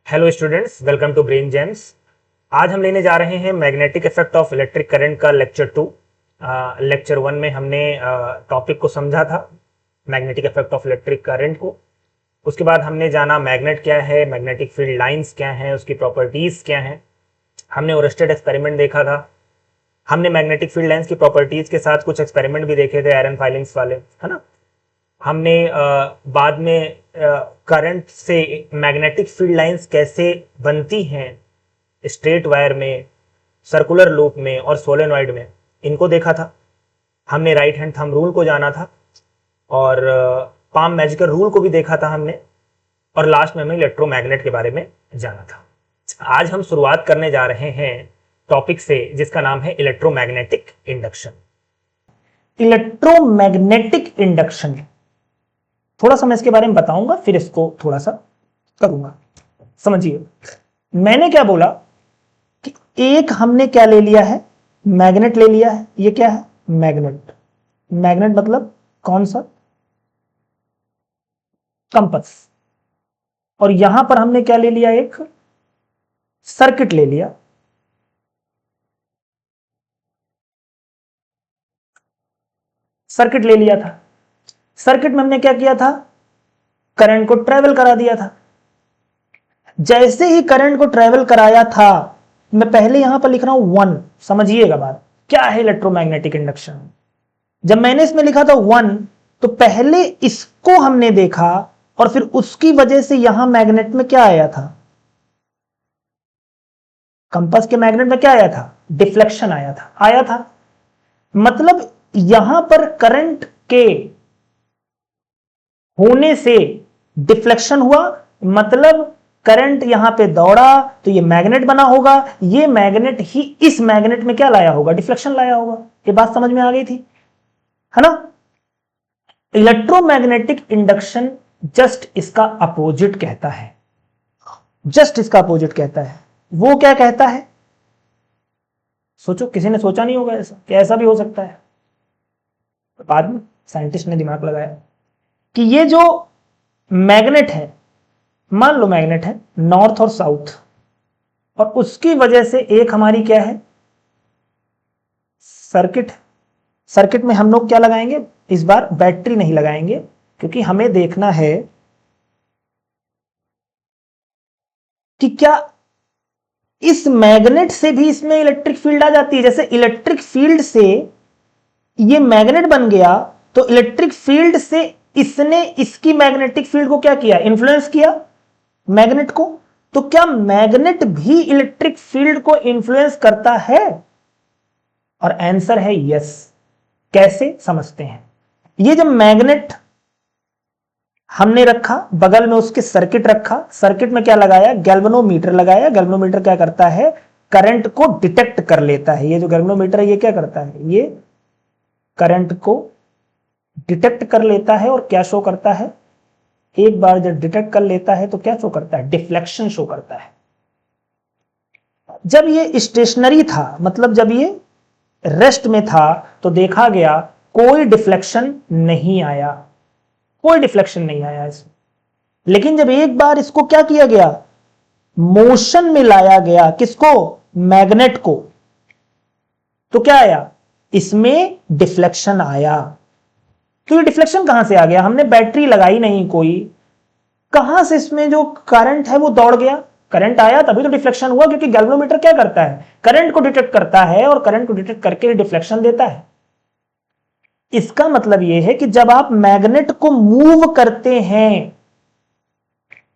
Hello students, welcome to Brain Gems. आज हम लेने जा रहे हैं magnetic effect of electric current का लेक्चर 2। लेक्चर 1 में हमने टॉपिक को समझा था, magnetic effect of electric current को। उसके बाद हमने जाना मैग्नेट क्या है, मैग्नेटिक फील्ड लाइंस क्या हैं, उसकी प्रॉपर्टीज क्या हैं। हमने ओरस्टेड एक्सपेरिमेंट देखा था। हमने मैग्नेटिक फील्ड लाइंस की प्रॉपर्टीज के साथ कुछ एक्सपेरिमेंट भी देखे थे, आयरन फाइलिंग्स वाले, है ना। हमने बाद में करंट से मैग्नेटिक फील्ड लाइंस कैसे बनती हैं स्ट्रेट वायर में, सर्कुलर लूप में और सोलेनॉइड में, इनको देखा था। हमने राइट हैंड थंब रूल को जाना था और पाम मैजिकल रूल को भी देखा था हमने, और लास्ट में हमें इलेक्ट्रोमैग्नेट के बारे में जाना था। आज हम शुरुआत करने जा रहे हैं टॉपिक से जिसका नाम है इलेक्ट्रोमैग्नेटिक इंडक्शन। इलेक्ट्रोमैग्नेटिक इंडक्शन, थोड़ा सा मैं इसके बारे में बताऊंगा, फिर इसको थोड़ा सा करूंगा। समझिए, मैंने क्या बोला कि एक हमने क्या ले लिया है, मैग्नेट ले लिया है। ये क्या है? मैग्नेट। मैग्नेट मतलब कौन सा? कंपास। और यहां पर हमने क्या ले लिया? एक सर्किट ले लिया। सर्किट ले लिया था। सर्किट में हमने क्या किया था? करंट को ट्रेवल करा दिया था। जैसे ही करंट को ट्रेवल कराया था, मैं पहले यहां पर लिख रहा हूं 1। समझिएगा बात, क्या है इलेक्ट्रोमैग्नेटिक इंडक्शन। जब मैंने इसमें लिखा था 1, तो पहले इसको हमने देखा और फिर उसकी वजह से यहां मैग्नेट में क्या आया था? कंपास के मैग्नेट में क्या आया था? डिफ्लेक्शन आया था। मतलब यहां पर करंट के होने से डिफ्लेक्शन हुआ, मतलब करंट यहां पे दौड़ा तो ये मैग्नेट बना होगा। ये मैग्नेट ही इस मैग्नेट में क्या लाया होगा? डिफ्लेक्शन लाया होगा। ये बात समझ में आ गई थी, है ना। इलेक्ट्रोमैग्नेटिक इंडक्शन जस्ट इसका अपोजिट कहता है। जस्ट इसका अपोजिट कहता है। वो क्या कहता है? सोचो, किसी ने सोचा नहीं होगा ऐसा कि ऐसा भी हो सकता है। बाद में साइंटिस्ट ने दिमाग लगाया कि ये जो मैग्नेट है, मान लो मैग्नेट है नॉर्थ और साउथ, और उसकी वजह से एक हमारी क्या है? सर्किट। सर्किट में हम लोग क्या लगाएंगे? इस बार बैटरी नहीं लगाएंगे, क्योंकि हमें देखना है कि क्या इस मैग्नेट से भी इसमें इलेक्ट्रिक फील्ड आ जाती है। जैसे इलेक्ट्रिक फील्ड से ये मैग्नेट बन गया, तो इलेक्ट्रिक फील्ड से इसने इसकी मैग्नेटिक फील्ड को क्या किया? इन्फ्लुएंस किया मैग्नेट को। तो क्या मैग्नेट भी इलेक्ट्रिक फील्ड को इन्फ्लुएंस करता है? और आंसर है यस। कैसे समझते हैं? ये जब मैग्नेट हमने रखा, बगल में उसके सर्किट रखा, सर्किट में क्या लगाया? गैल्वेनोमीटर लगाया। गैल्वेनोमीटर क्या करता है? करंट को डिटेक्ट कर लेता है। ये जो गैल्वेनोमीटर है ये क्या करता है? ये करंट को डिटेक्ट कर लेता है और क्या शो करता है? एक बार जब डिटेक्ट कर लेता है तो क्या शो करता है? डिफ्लेक्शन शो करता है। जब ये स्टेशनरी था, मतलब जब ये रेस्ट में था, तो देखा गया कोई डिफ्लेक्शन नहीं आया। कोई डिफ्लेक्शन नहीं आया इसमें। लेकिन जब एक बार इसको क्या किया गया? मोशन में लाया गया। किसको? मैग्नेट को। तो क्या आया? इसमें डिफ्लेक्शन आया। तो ये डिफ्लेक्शन कहां से आ गया? हमने बैटरी लगाई नहीं कोई, कहां से इसमें जो करंट है वो दौड़ गया? करंट आया तभी तो डिफ्लेक्शन हुआ, क्योंकि गैल्वेनोमीटर क्या करता है? करंट को डिटेक्ट करता है, और करंट को डिटेक्ट करके डिफ्लेक्शन देता है। इसका मतलब यह है कि जब आप मैग्नेट को मूव करते हैं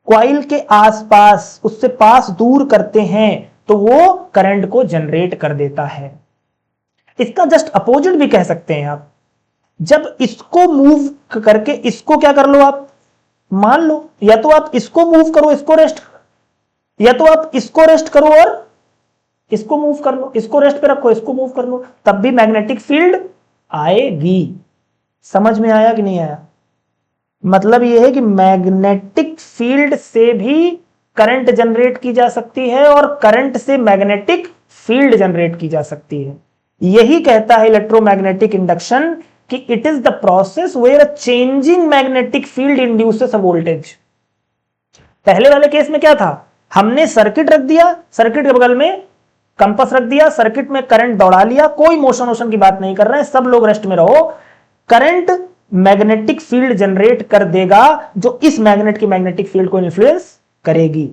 कॉइल के आसपास, उससे पास दूर करते हैं, तो वो करंट को जनरेट कर देता है। इसका जस्ट अपोजिट भी कह सकते हैं आप। जब इसको मूव करके इसको क्या कर लो आप? मान लो या तो आप इसको मूव करो, इसको रेस्ट करो, या तो आप इसको रेस्ट करो और इसको मूव कर लो। इसको रेस्ट पे रखो, इसको मूव कर लो, तब भी मैग्नेटिक फील्ड आएगी। समझ में आया कि नहीं आया? मतलब यह है कि मैग्नेटिक फील्ड से भी करंट जनरेट की जा सकती है और करंट से मैग्नेटिक फील्ड जनरेट की जा सकती है। यही कहता है इलेक्ट्रोमैग्नेटिक इंडक्शन कि it is the process where a changing magnetic field induces a voltage. पहले वाले केस में क्या था? हमने सर्किट रख दिया, सर्किट के बगल में कंपास रख दिया, सर्किट में करंट दौड़ा लिया, कोई मोशन वोशन की बात नहीं कर रहे हैं, सब लोग रेस्ट में रहो। करंट मैग्नेटिक फील्ड जनरेट कर देगा जो इस मैग्नेट की मैग्नेटिक फील्ड को इन्फ्लुएंस करेगी।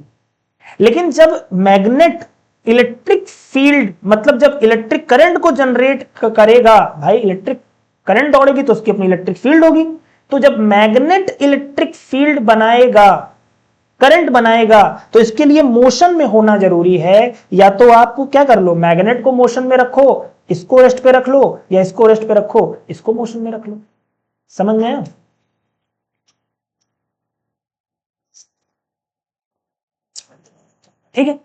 लेकिन जब मैग्नेट इलेक्ट्रिक फील्ड मतलब जब इलेक्ट्रिक करंट को जनरेट करेगा, भाई इलेक्ट्रिक करंट दौड़ेगी तो उसकी अपनी इलेक्ट्रिक फील्ड होगी। तो जब मैग्नेट इलेक्ट्रिक फील्ड बनाएगा, करंट बनाएगा, तो इसके लिए मोशन में होना जरूरी है। या तो आपको क्या कर लो, मैग्नेट को मोशन में रखो, इसको रेस्ट पे रख लो, या इसको रेस्ट पे रखो, इसको मोशन में रख लो। समझ गए? ठीक है,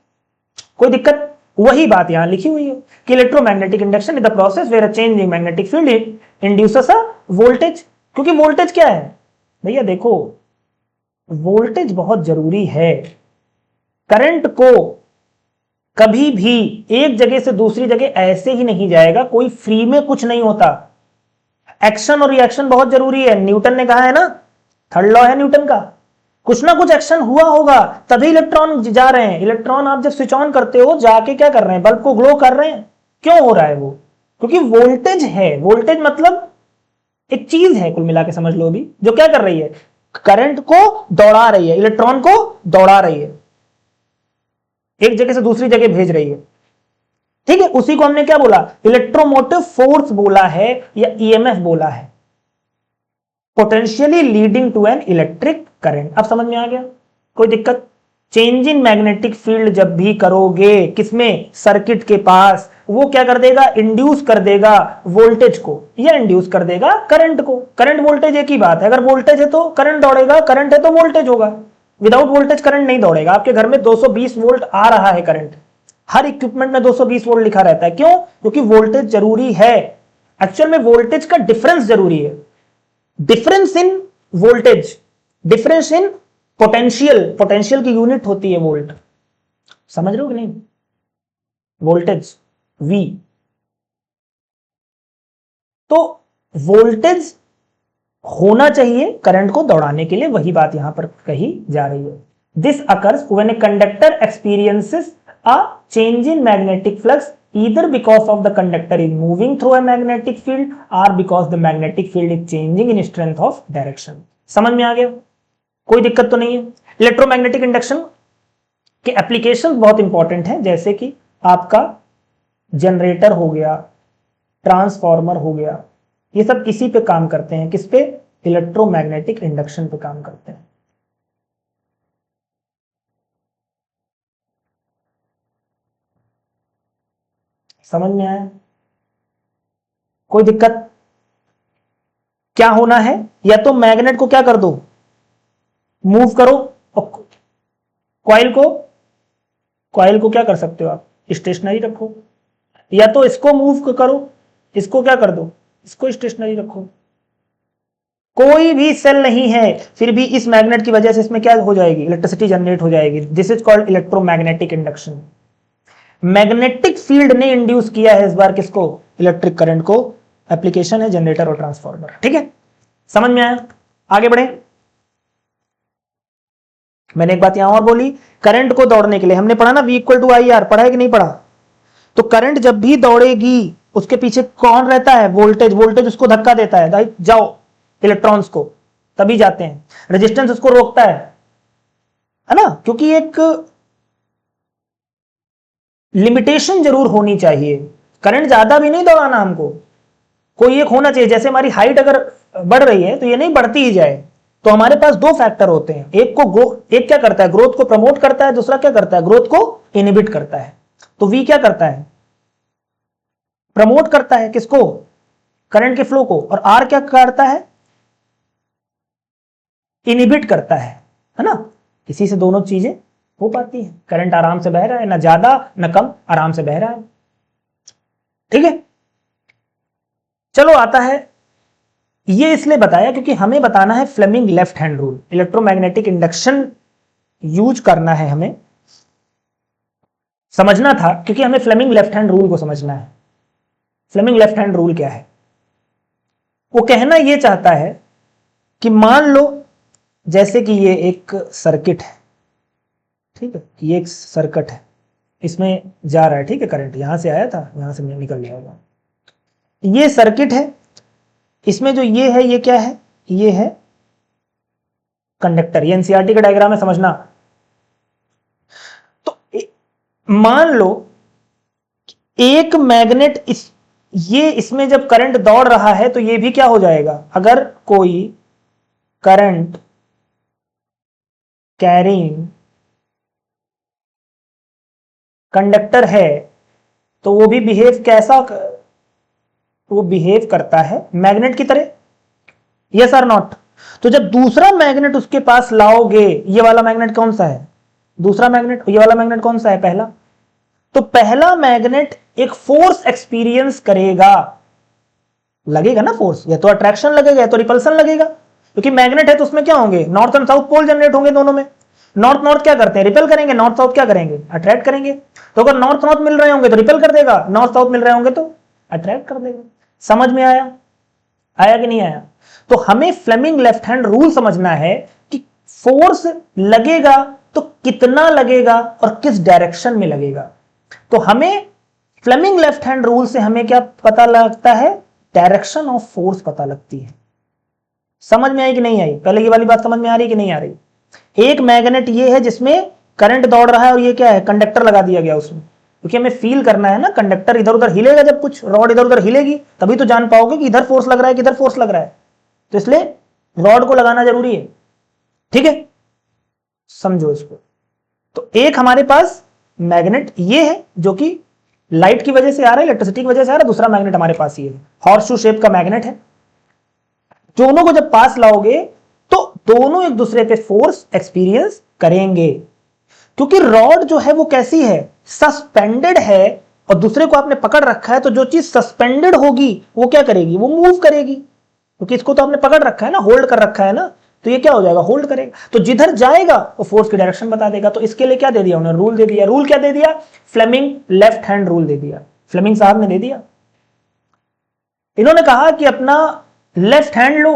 कोई दिक्कत? वही बात यहां लिखी हुई है कि electromagnetic induction is the process where a change in magnetic field induces a voltage. क्योंकि वोल्टेज क्या है भैया, देखो वोल्टेज बहुत जरूरी है। करंट को कभी भी एक जगह से दूसरी जगह ऐसे ही नहीं जाएगा, कोई फ्री में कुछ नहीं होता। एक्शन और रिएक्शन बहुत जरूरी है। न्यूटन ने कहा है ना, थर्ड लॉ है न्यूटन का, कुछ ना कुछ एक्शन हुआ होगा तभी इलेक्ट्रॉन जा रहे हैं। इलेक्ट्रॉन आप जब स्विच ऑन करते हो जाके क्या कर रहे हैं, बल्ब को ग्लो कर रहे हैं। क्यों हो रहा है वो? क्योंकि वोल्टेज है। वोल्टेज मतलब एक चीज है, कुल मिला के समझ लो अभी, जो क्या कर रही है, करंट को दौड़ा रही है, इलेक्ट्रॉन को दौड़ा रही है, एक जगह से दूसरी जगह भेज रही है। ठीक है, उसी को हमने क्या बोला, इलेक्ट्रोमोटिव फोर्स बोला है या ईएमएफ बोला है, potentially leading to an electric current. अब समझ में आ गया? कोई दिक्कत? चेंज इन मैग्नेटिक फील्ड जब भी करोगे, किसमें, सर्किट के पास, वो क्या कर देगा, इंड्यूस कर देगा वोल्टेज को या इंड्यूस कर देगा करंट को। करंट वोल्टेज एक ही बात है, अगर वोल्टेज है तो करंट दौड़ेगा, करंट है तो वोल्टेज होगा। विदाउट वोल्टेज करंट नहीं दौड़ेगा। आपके घर में 220 वोल्ट आ रहा है करंट, हर इक्विपमेंट में 220 वोल्ट लिखा रहता है। क्यों? क्योंकि वोल्टेज जरूरी है। एक्चुअल में वोल्टेज का डिफरेंस जरूरी है, difference in voltage, difference in potential. Potential की यूनिट होती है वोल्ट। समझ रहे हो कि नहीं? Voltage V। तो वोल्टेज होना चाहिए करंट को दौड़ाने के लिए, वही बात यहां पर कही जा रही है। This occurs when a conductor experiences a change in magnetic flux either because of the conductor is moving through a magnetic field or because the magnetic field is changing in strength of direction। समझ में आ गया? कोई दिक्कत तो नहीं है? Electromagnetic induction के application बहुत इंपॉर्टेंट है, जैसे कि आपका जनरेटर हो गया, ट्रांसफॉर्मर हो गया, ये सब किसी पे काम करते हैं, किस पे, इलेक्ट्रोमैग्नेटिक इंडक्शन पे काम करते हैं। समझ में आया? कोई दिक्कत? क्या होना है, या तो मैग्नेट को क्या कर दो, मूव करो, और कॉइल को क्या कर सकते हो आप, स्टेशनरी रखो, या तो इसको मूव करो, इसको क्या कर दो, इसको स्टेशनरी रखो। कोई भी सेल नहीं है, फिर भी इस मैग्नेट की वजह से इसमें क्या हो जाएगी, इलेक्ट्रिसिटी जनरेट हो जाएगी। This is called electromagnetic induction. Magnetic field ने इंड्यूस किया है इस बार किसको, इलेक्ट्रिक करंट को। एप्लीकेशन है जनरेटर और ट्रांसफार्मर। ठीक है, समझ में आया? आगे बढ़े। मैंने एक बात यहां और बोली, करंट को दौड़ने के लिए हमने पढ़ा ना V equal to I R, पढ़ा है कि नहीं पढ़ा? तो करंट जब भी दौड़ेगी उसके पीछे कौन रहता है, वोल्टेज। वोल्टेज उसको धक्का देता है, भाई जाओ इलेक्ट्रॉन्स को, तभी जाते हैं। रेजिस्टेंस उसको रोकता है ना, क्योंकि एक लिमिटेशन जरूर होनी चाहिए। करंट ज्यादा भी नहीं दौड़ाना हमको, कोई एक होना चाहिए। जैसे हमारी हाइट अगर बढ़ रही है तो ये नहीं बढ़ती ही जाए। तो हमारे पास दो फैक्टर होते हैं, एक क्या करता है, ग्रोथ को प्रमोट करता है, दूसरा क्या करता है, ग्रोथ को इनहिबिट करता है। तो V क्या करता है, प्रमोट करता है किसको, करंट के फ्लो को, और R क्या करता है, इनहिबिट करता है ना। इसी से दोनों चीजें हो पाती है। करंट आराम से बह रहा है, ना ज्यादा ना कम, आराम से बह रहा है। ठीक है, चलो आता है, ये इसलिए बताया क्योंकि हमें बताना है Fleming left hand rule. Electromagnetic induction use करना है, हमें समझना था, क्योंकि हमें फ्लेमिंग लेफ्ट हैंड रूल को समझना है। फ्लेमिंग लेफ्ट हैंड रूल क्या है? वो कहना यह चाहता है कि मान लो जैसे कि ये एक सर्किट है, ठीक है, ये एक सर्किट है, इसमें जा रहा है, ठीक है, करंट यहां से आया था, यहां से निकल गया होगा। ये सर्किट है, इसमें जो ये है, ये क्या है, ये है कंडक्टर। ये एनसीईआरटी का डायग्राम है, समझना। तो मान लो एक मैग्नेट ये इसमें जब करंट दौड़ रहा है तो ये भी क्या हो जाएगा, अगर कोई करंट कैरिंग कंडक्टर है तो वो भी वो बिहेव करता है मैग्नेट की तरह, यस और नॉट। तो जब दूसरा मैग्नेट उसके पास लाओगे, ये वाला मैग्नेट कौन सा है, दूसरा मैग्नेट, ये वाला मैग्नेट कौन सा है, पहला। तो पहला मैग्नेट एक फोर्स एक्सपीरियंस करेगा, लगेगा ना फोर्स, या तो अट्रैक्शन लगेगा या तो रिपल्सन लगेगा, क्योंकि मैग्नेट है तो उसमें क्या होंगे, north and south pole generate होंगे दोनों में। नॉर्थ नॉर्थ क्या करते हैं, रिपेल करेंगे, नॉर्थ साउथ क्या करेंगे, अट्रैक्ट करेंगे। तो अगर नॉर्थ नॉर्थ मिल रहे होंगे तो रिपेल कर देगा, नॉर्थ साउथ मिल रहे होंगे तो अट्रैक्ट कर देगा। समझ में आया, आया कि नहीं आया। तो हमें फ्लेमिंग लेफ्ट हैंड रूल समझना है कि फोर्स लगेगा तो कितना लगेगा और किस डायरेक्शन में लगेगा। तो हमें फ्लेमिंग लेफ्ट हैंड रूल से हमें क्या पता लगता है, डायरेक्शन ऑफ फोर्स पता लगती है। समझ में आई कि नहीं आई, पहले ये वाली बात समझ में आ रही कि नहीं आ रही। एक मैग्नेट ये है जिसमें करंट दौड़ रहा है और ये क्या है, कंडक्टर लगा दिया गया उसमें, क्योंकि हमें फील करना है ना, कंडक्टर इधर उधर हिलेगा, जब कुछ रॉड इधर उधर हिलेगी तभी तो जान पाओगे कि इधर फोर्स लग रहा है कि इधर फोर्स लग रहा है। तो इसलिए रॉड को लगाना जरूरी है, ठीक है, समझो इसको। तो एक हमारे पास मैग्नेट ये है जो कि लाइट की वजह से आ रहा है, इलेक्ट्रिसिटी की वजह से आ रहा है, दूसरा मैग्नेट हमारे पास ये है, हॉर्सशू शेप का मैग्नेट है। दोनों को जब पास लाओगे तो दोनों एक दूसरे पे फोर्स एक्सपीरियंस करेंगे, क्योंकि रॉड जो है वो कैसी है, सस्पेंडेड है, और दूसरे को आपने पकड़ रखा है, तो जो चीज सस्पेंडेड होगी वो क्या करेगी, वो मूव करेगी, क्योंकि इसको तो आपने पकड़ रखा है ना, होल्ड कर रखा है ना, तो ये क्या हो जाएगा, होल्ड करेगा। तो जिधर जाएगा वो फोर्स की डायरेक्शन बता देगा। तो इसके लिए क्या दे दिया उन्होंने, रूल दे दिया। रूल क्या दे दिया, फ्लेमिंग लेफ्ट हैंड रूल दे दिया, फ्लेमिंग साहब ने दे दिया। इन्होंने कहा कि अपना लेफ्ट हैंड लो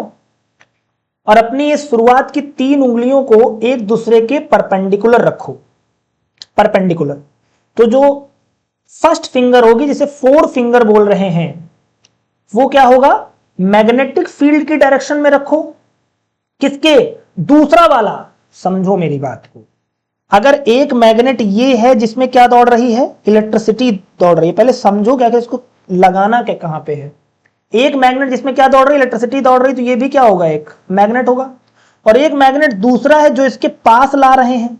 और अपनी इस शुरुआत की 3 उंगलियों को एक दूसरे के परपेंडिकुलर रखो, परपेंडिकुलर। तो जो फर्स्ट फिंगर होगी, जिसे 4 फिंगर बोल रहे हैं, वो क्या होगा, मैग्नेटिक फील्ड की डायरेक्शन में रखो। किसके, दूसरा वाला। समझो मेरी बात को, अगर एक मैग्नेट ये है जिसमें क्या दौड़ रही है, इलेक्ट्रिसिटी दौड़ रही है, पहले समझो क्या इसको लगाना क्या कहां पे है। एक मैग्नेट जिसमें क्या दौड़ रही है, इलेक्ट्रिसिटी दौड़ रही, तो ये भी क्या होगा, एक मैग्नेट होगा। और एक मैग्नेट दूसरा है जो इसके पास ला रहे हैं।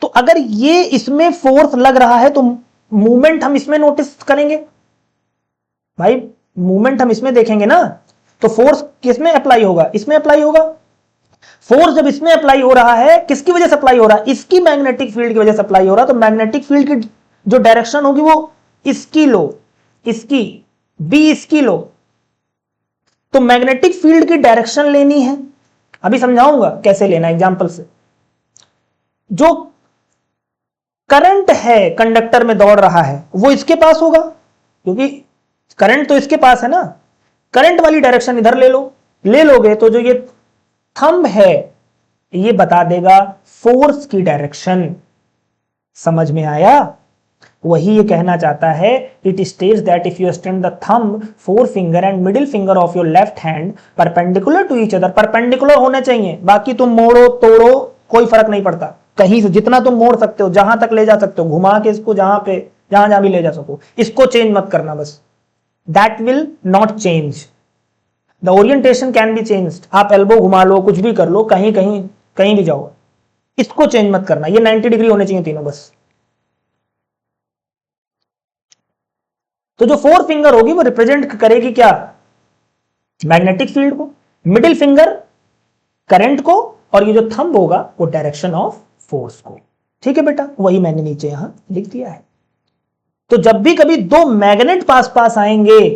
तो अगर ये इसमें फोर्स लग रहा है तो मूवमेंट हम इसमें नोटिस करेंगे भाई, मूवमेंट हम इसमें देखेंगे ना। तो फोर्स किसमें अप्लाई होगा, इसमें अप्लाई होगा। फोर्स जब इसमें अप्लाई हो रहा है, किसकी वजह से अप्लाई हो रहा है, इसकी मैग्नेटिक फील्ड की वजह से अप्लाई हो रहा है। तो मैग्नेटिक फील्ड की जो डायरेक्शन होगी वो इसकी लो, इसकी बी, इसकी लो। तो मैग्नेटिक फील्ड की डायरेक्शन लेनी है, अभी समझाऊंगा कैसे लेना एग्जांपल से। जो करंट है कंडक्टर में दौड़ रहा है वो इसके पास होगा, क्योंकि करंट तो इसके पास है ना। करंट वाली डायरेक्शन इधर ले लो, ले लोगे तो जो ये थंब है ये बता देगा फोर्स की डायरेक्शन। समझ में आया, वही ये कहना चाहता है। It states that if you extend the thumb, 4 finger and middle finger of your left hand perpendicular to each other, perpendicular होने चाहिए, बाकी तुम मोड़ो तोड़ो कोई फर्क नहीं पड़ता, कहीं से जितना तुम मोड़ सकते हो, जहां तक ले जा सकते हो, घुमा के इसको जहां जहां भी ले जा सको, इसको चेंज मत करना बस। That will not change, the orientation can be changed. आप एल्बो घुमा लो, कुछ भी कर लो, कहीं कहीं कहीं भी जाओ, इसको चेंज मत करना। ये 90 डिग्री होने चाहिए तीनों बस। तो जो 4 फिंगर होगी वो रिप्रेजेंट करेगी क्या, मैग्नेटिक फील्ड को, मिडिल फिंगर करंट को, और ये जो थंब होगा वो डायरेक्शन ऑफ फोर्स को। ठीक है बेटा, वही मैंने नीचे यहां लिख दिया है। तो जब भी कभी 2 मैग्नेट पास पास आएंगे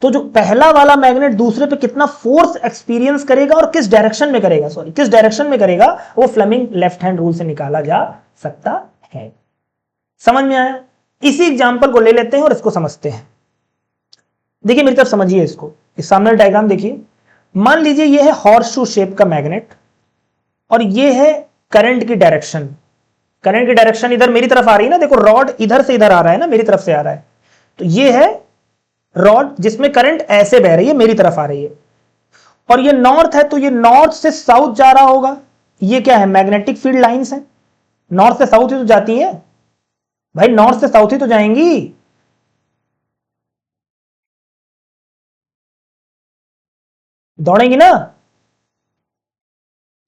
तो जो पहला वाला मैग्नेट दूसरे पे कितना फोर्स एक्सपीरियंस करेगा और किस डायरेक्शन में करेगा, किस डायरेक्शन में करेगा, वो फ्लेमिंग लेफ्ट हैंड रूल से निकाला जा सकता है। समझ में आया। इसी एग्जांपल को ले लेते हैं और इसको समझते हैं। देखिए मेरी तरफ समझिए इसको, इस सामने डायग्राम देखिए। मान लीजिए ये है हॉर्सशू शेप का मैग्नेट और ये है करंट की डायरेक्शन। करंट की डायरेक्शन इधर मेरी तरफ आ रही है ना, देखो रॉड इधर से इधर आ रहा है ना, मेरी तरफ से आ रहा है, तो ये है रॉड जिसमें करंट ऐसे बह रही है, मेरी तरफ आ रही है, और ये नॉर्थ है, तो ये नॉर्थ से साउथ जा रहा होगा। ये क्या है, मैग्नेटिक फील्ड लाइंस है, नॉर्थ से साउथ ही तो जाती है भाई, नॉर्थ से साउथ ही तो जाएंगी। दौड़ेंगी ना,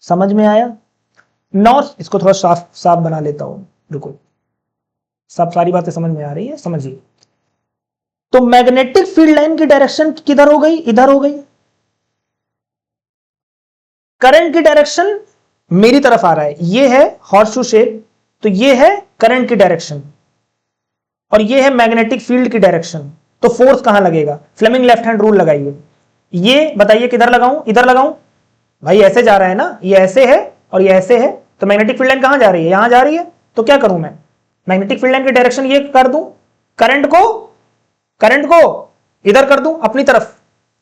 समझ में आया। नॉर्थ, इसको थोड़ा साफ साफ बना लेता हूं, रुको, सब सारी बातें समझ में आ रही है, समझिए। तो मैग्नेटिक फील्ड लाइन की डायरेक्शन किधर हो गई, इधर हो गई। करंट की डायरेक्शन मेरी तरफ आ रहा है, ये है हॉर्सशू शेप, तो ये है करंट की डायरेक्शन, और ये है मैग्नेटिक फील्ड की डायरेक्शन। तो फोर्स कहां लगेगा, फ्लेमिंग लेफ्ट हैंड रूल लगाइए। ये बताइए किधर लगाऊं, इधर लगाऊं, भाई ऐसे जा रहा है ना, ये ऐसे है और ये ऐसे है, तो मैग्नेटिक फील्ड लाइन कहां जा रही है, यहां जा रही है, तो क्या करूं मैं, मैग्नेटिक फील्ड लाइन की डायरेक्शन ये कर दूं, करंट को इधर कर दूं अपनी तरफ,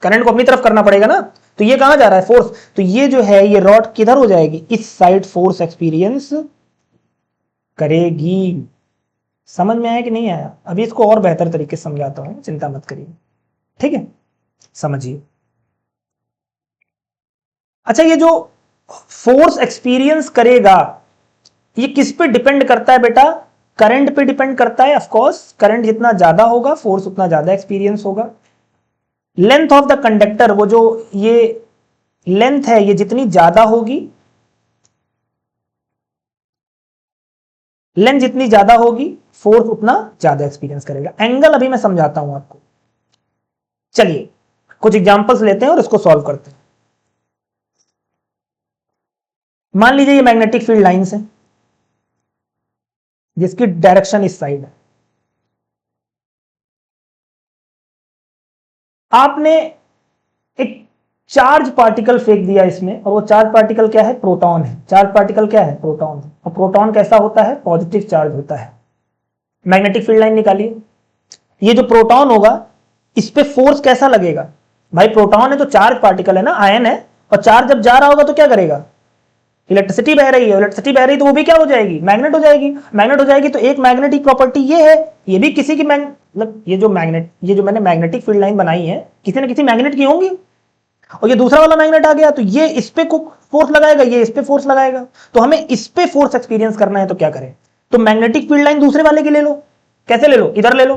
करंट को अपनी तरफ करना पड़ेगा ना, तो ये कहां जा रहा है, फोर्स, तो ये जो है ये रॉड किधर हो जाएगी, इस साइड फोर्स एक्सपीरियंस करेगी। समझ में आया कि नहीं आया, अभी इसको और बेहतर तरीके से समझाता हूं, चिंता मत करिए, ठीक है, समझिए। अच्छा, ये जो फोर्स एक्सपीरियंस करेगा ये किस पे डिपेंड करता है बेटा, करंट पे डिपेंड करता है। ऑफ कोर्स करंट जितना ज्यादा होगा फोर्स उतना ज्यादा एक्सपीरियंस होगा। लेंथ ऑफ द कंडक्टर, वो जो ये लेंथ है ये जितनी ज्यादा होगी, लेंथ जितनी ज्यादा होगी फोर्स उतना ज्यादा एक्सपीरियंस करेगा। एंगल अभी मैं समझाता हूं आपको, चलिए कुछ एग्जांपल्स लेते हैं और इसको सॉल्व करते हैं। मान लीजिए ये मैग्नेटिक फील्ड लाइंस है जिसकी डायरेक्शन इस साइड है। आपने एक चार्ज पार्टिकल फेंक दिया इसमें, और वो चार्ज पार्टिकल क्या है, प्रोटॉन है। चार्ज पार्टिकल क्या है, प्रोटॉन है, और प्रोटॉन कैसा होता है, पॉजिटिव चार्ज होता है। मैग्नेटिक फील्ड लाइन निकालिए, ये जो प्रोटॉन होगा इस पे फोर्स कैसा लगेगा, भाई प्रोटॉन है तो चार्ज पार्टिकल है ना, आयन है, और चार्ज जब जा रहा होगा तो क्या करेगा, इलेक्ट्रिसिटी बह रही है, इलेक्ट्रिसिटी बह रही है तो वो भी क्या हो जाएगी, मैग्नेट हो जाएगी। मैग्नेट हो जाएगी तो एक मैग्नेटिक प्रॉपर्टी ये है, ये भी किसी की मतलब ये जो मैंने मैग्नेटिक फील्ड लाइन बनाई है किसी ना किसी मैग्नेट की होंगी, और ये दूसरा वाला मैग्नेट आ गया तो ये इस पे फोर्स लगाएगा, ये इस पे फोर्स लगाएगा, तो हमें इस पे फोर्स एक्सपीरियंस करना है तो क्या करें, तो मैग्नेटिक फील्ड लाइन दूसरे वाले की ले लो। कैसे ले लो, इधर ले लो,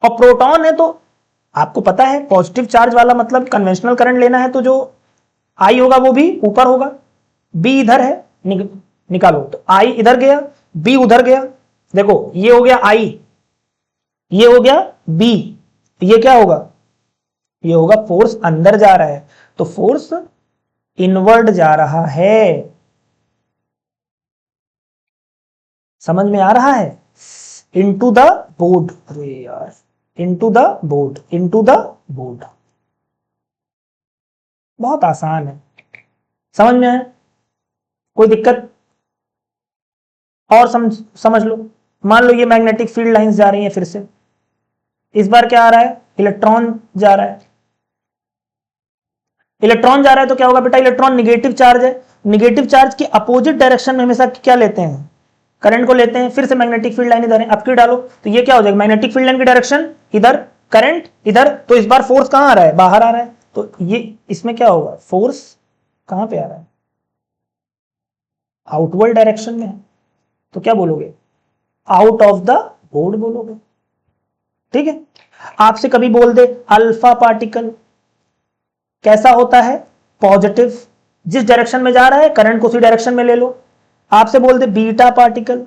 और प्रोटॉन है तो आपको पता है पॉजिटिव चार्ज वाला मतलब कन्वेंशनल करंट लेना है तो जो आई होगा वो भी ऊपर होगा, बी इधर है, निकालो, तो आई इधर गया, बी उधर गया, देखो ये हो गया आई, ये हो गया बी, तो ये क्या होगा, ये होगा फोर्स अंदर जा रहा है, तो फोर्स इनवर्ड जा रहा है। समझ में आ रहा है, इनटू द बोर्ड, अरे यार, into the board, into the board, बहुत आसान है, समझ में आया, कोई दिक्कत और समझ लो। मान लो ये मैग्नेटिक फील्ड लाइंस जा रही हैं, फिर से इस बार क्या आ रहा है, इलेक्ट्रॉन जा रहा है, इलेक्ट्रॉन जा रहा है तो क्या होगा बेटा, इलेक्ट्रॉन निगेटिव चार्ज है, निगेटिव चार्ज की अपोजिट डायरेक्शन में हमेशा क्या लेते हैं, करंट को लेते हैं। फिर से मैग्नेटिक फील्ड लाइन इधर है, अब क्यों डालो, तो ये क्या हो जाएगा, मैग्नेटिक फील्ड लाइन की डायरेक्शन इधर, करंट इधर, तो इस बार फोर्स कहां आ रहा है, बाहर आ रहा है, तो ये इसमें क्या होगा, फोर्स कहां पे आ रहा है, आउटवर्ड डायरेक्शन में है, तो क्या बोलोगे, आउट ऑफ द बोर्ड बोलोगे, ठीक है। आपसे कभी बोल दे अल्फा पार्टिकल कैसा होता है, पॉजिटिव, जिस डायरेक्शन में जा रहा है करंट को उसी डायरेक्शन में ले लो। आपसे बोल दे बीटा पार्टिकल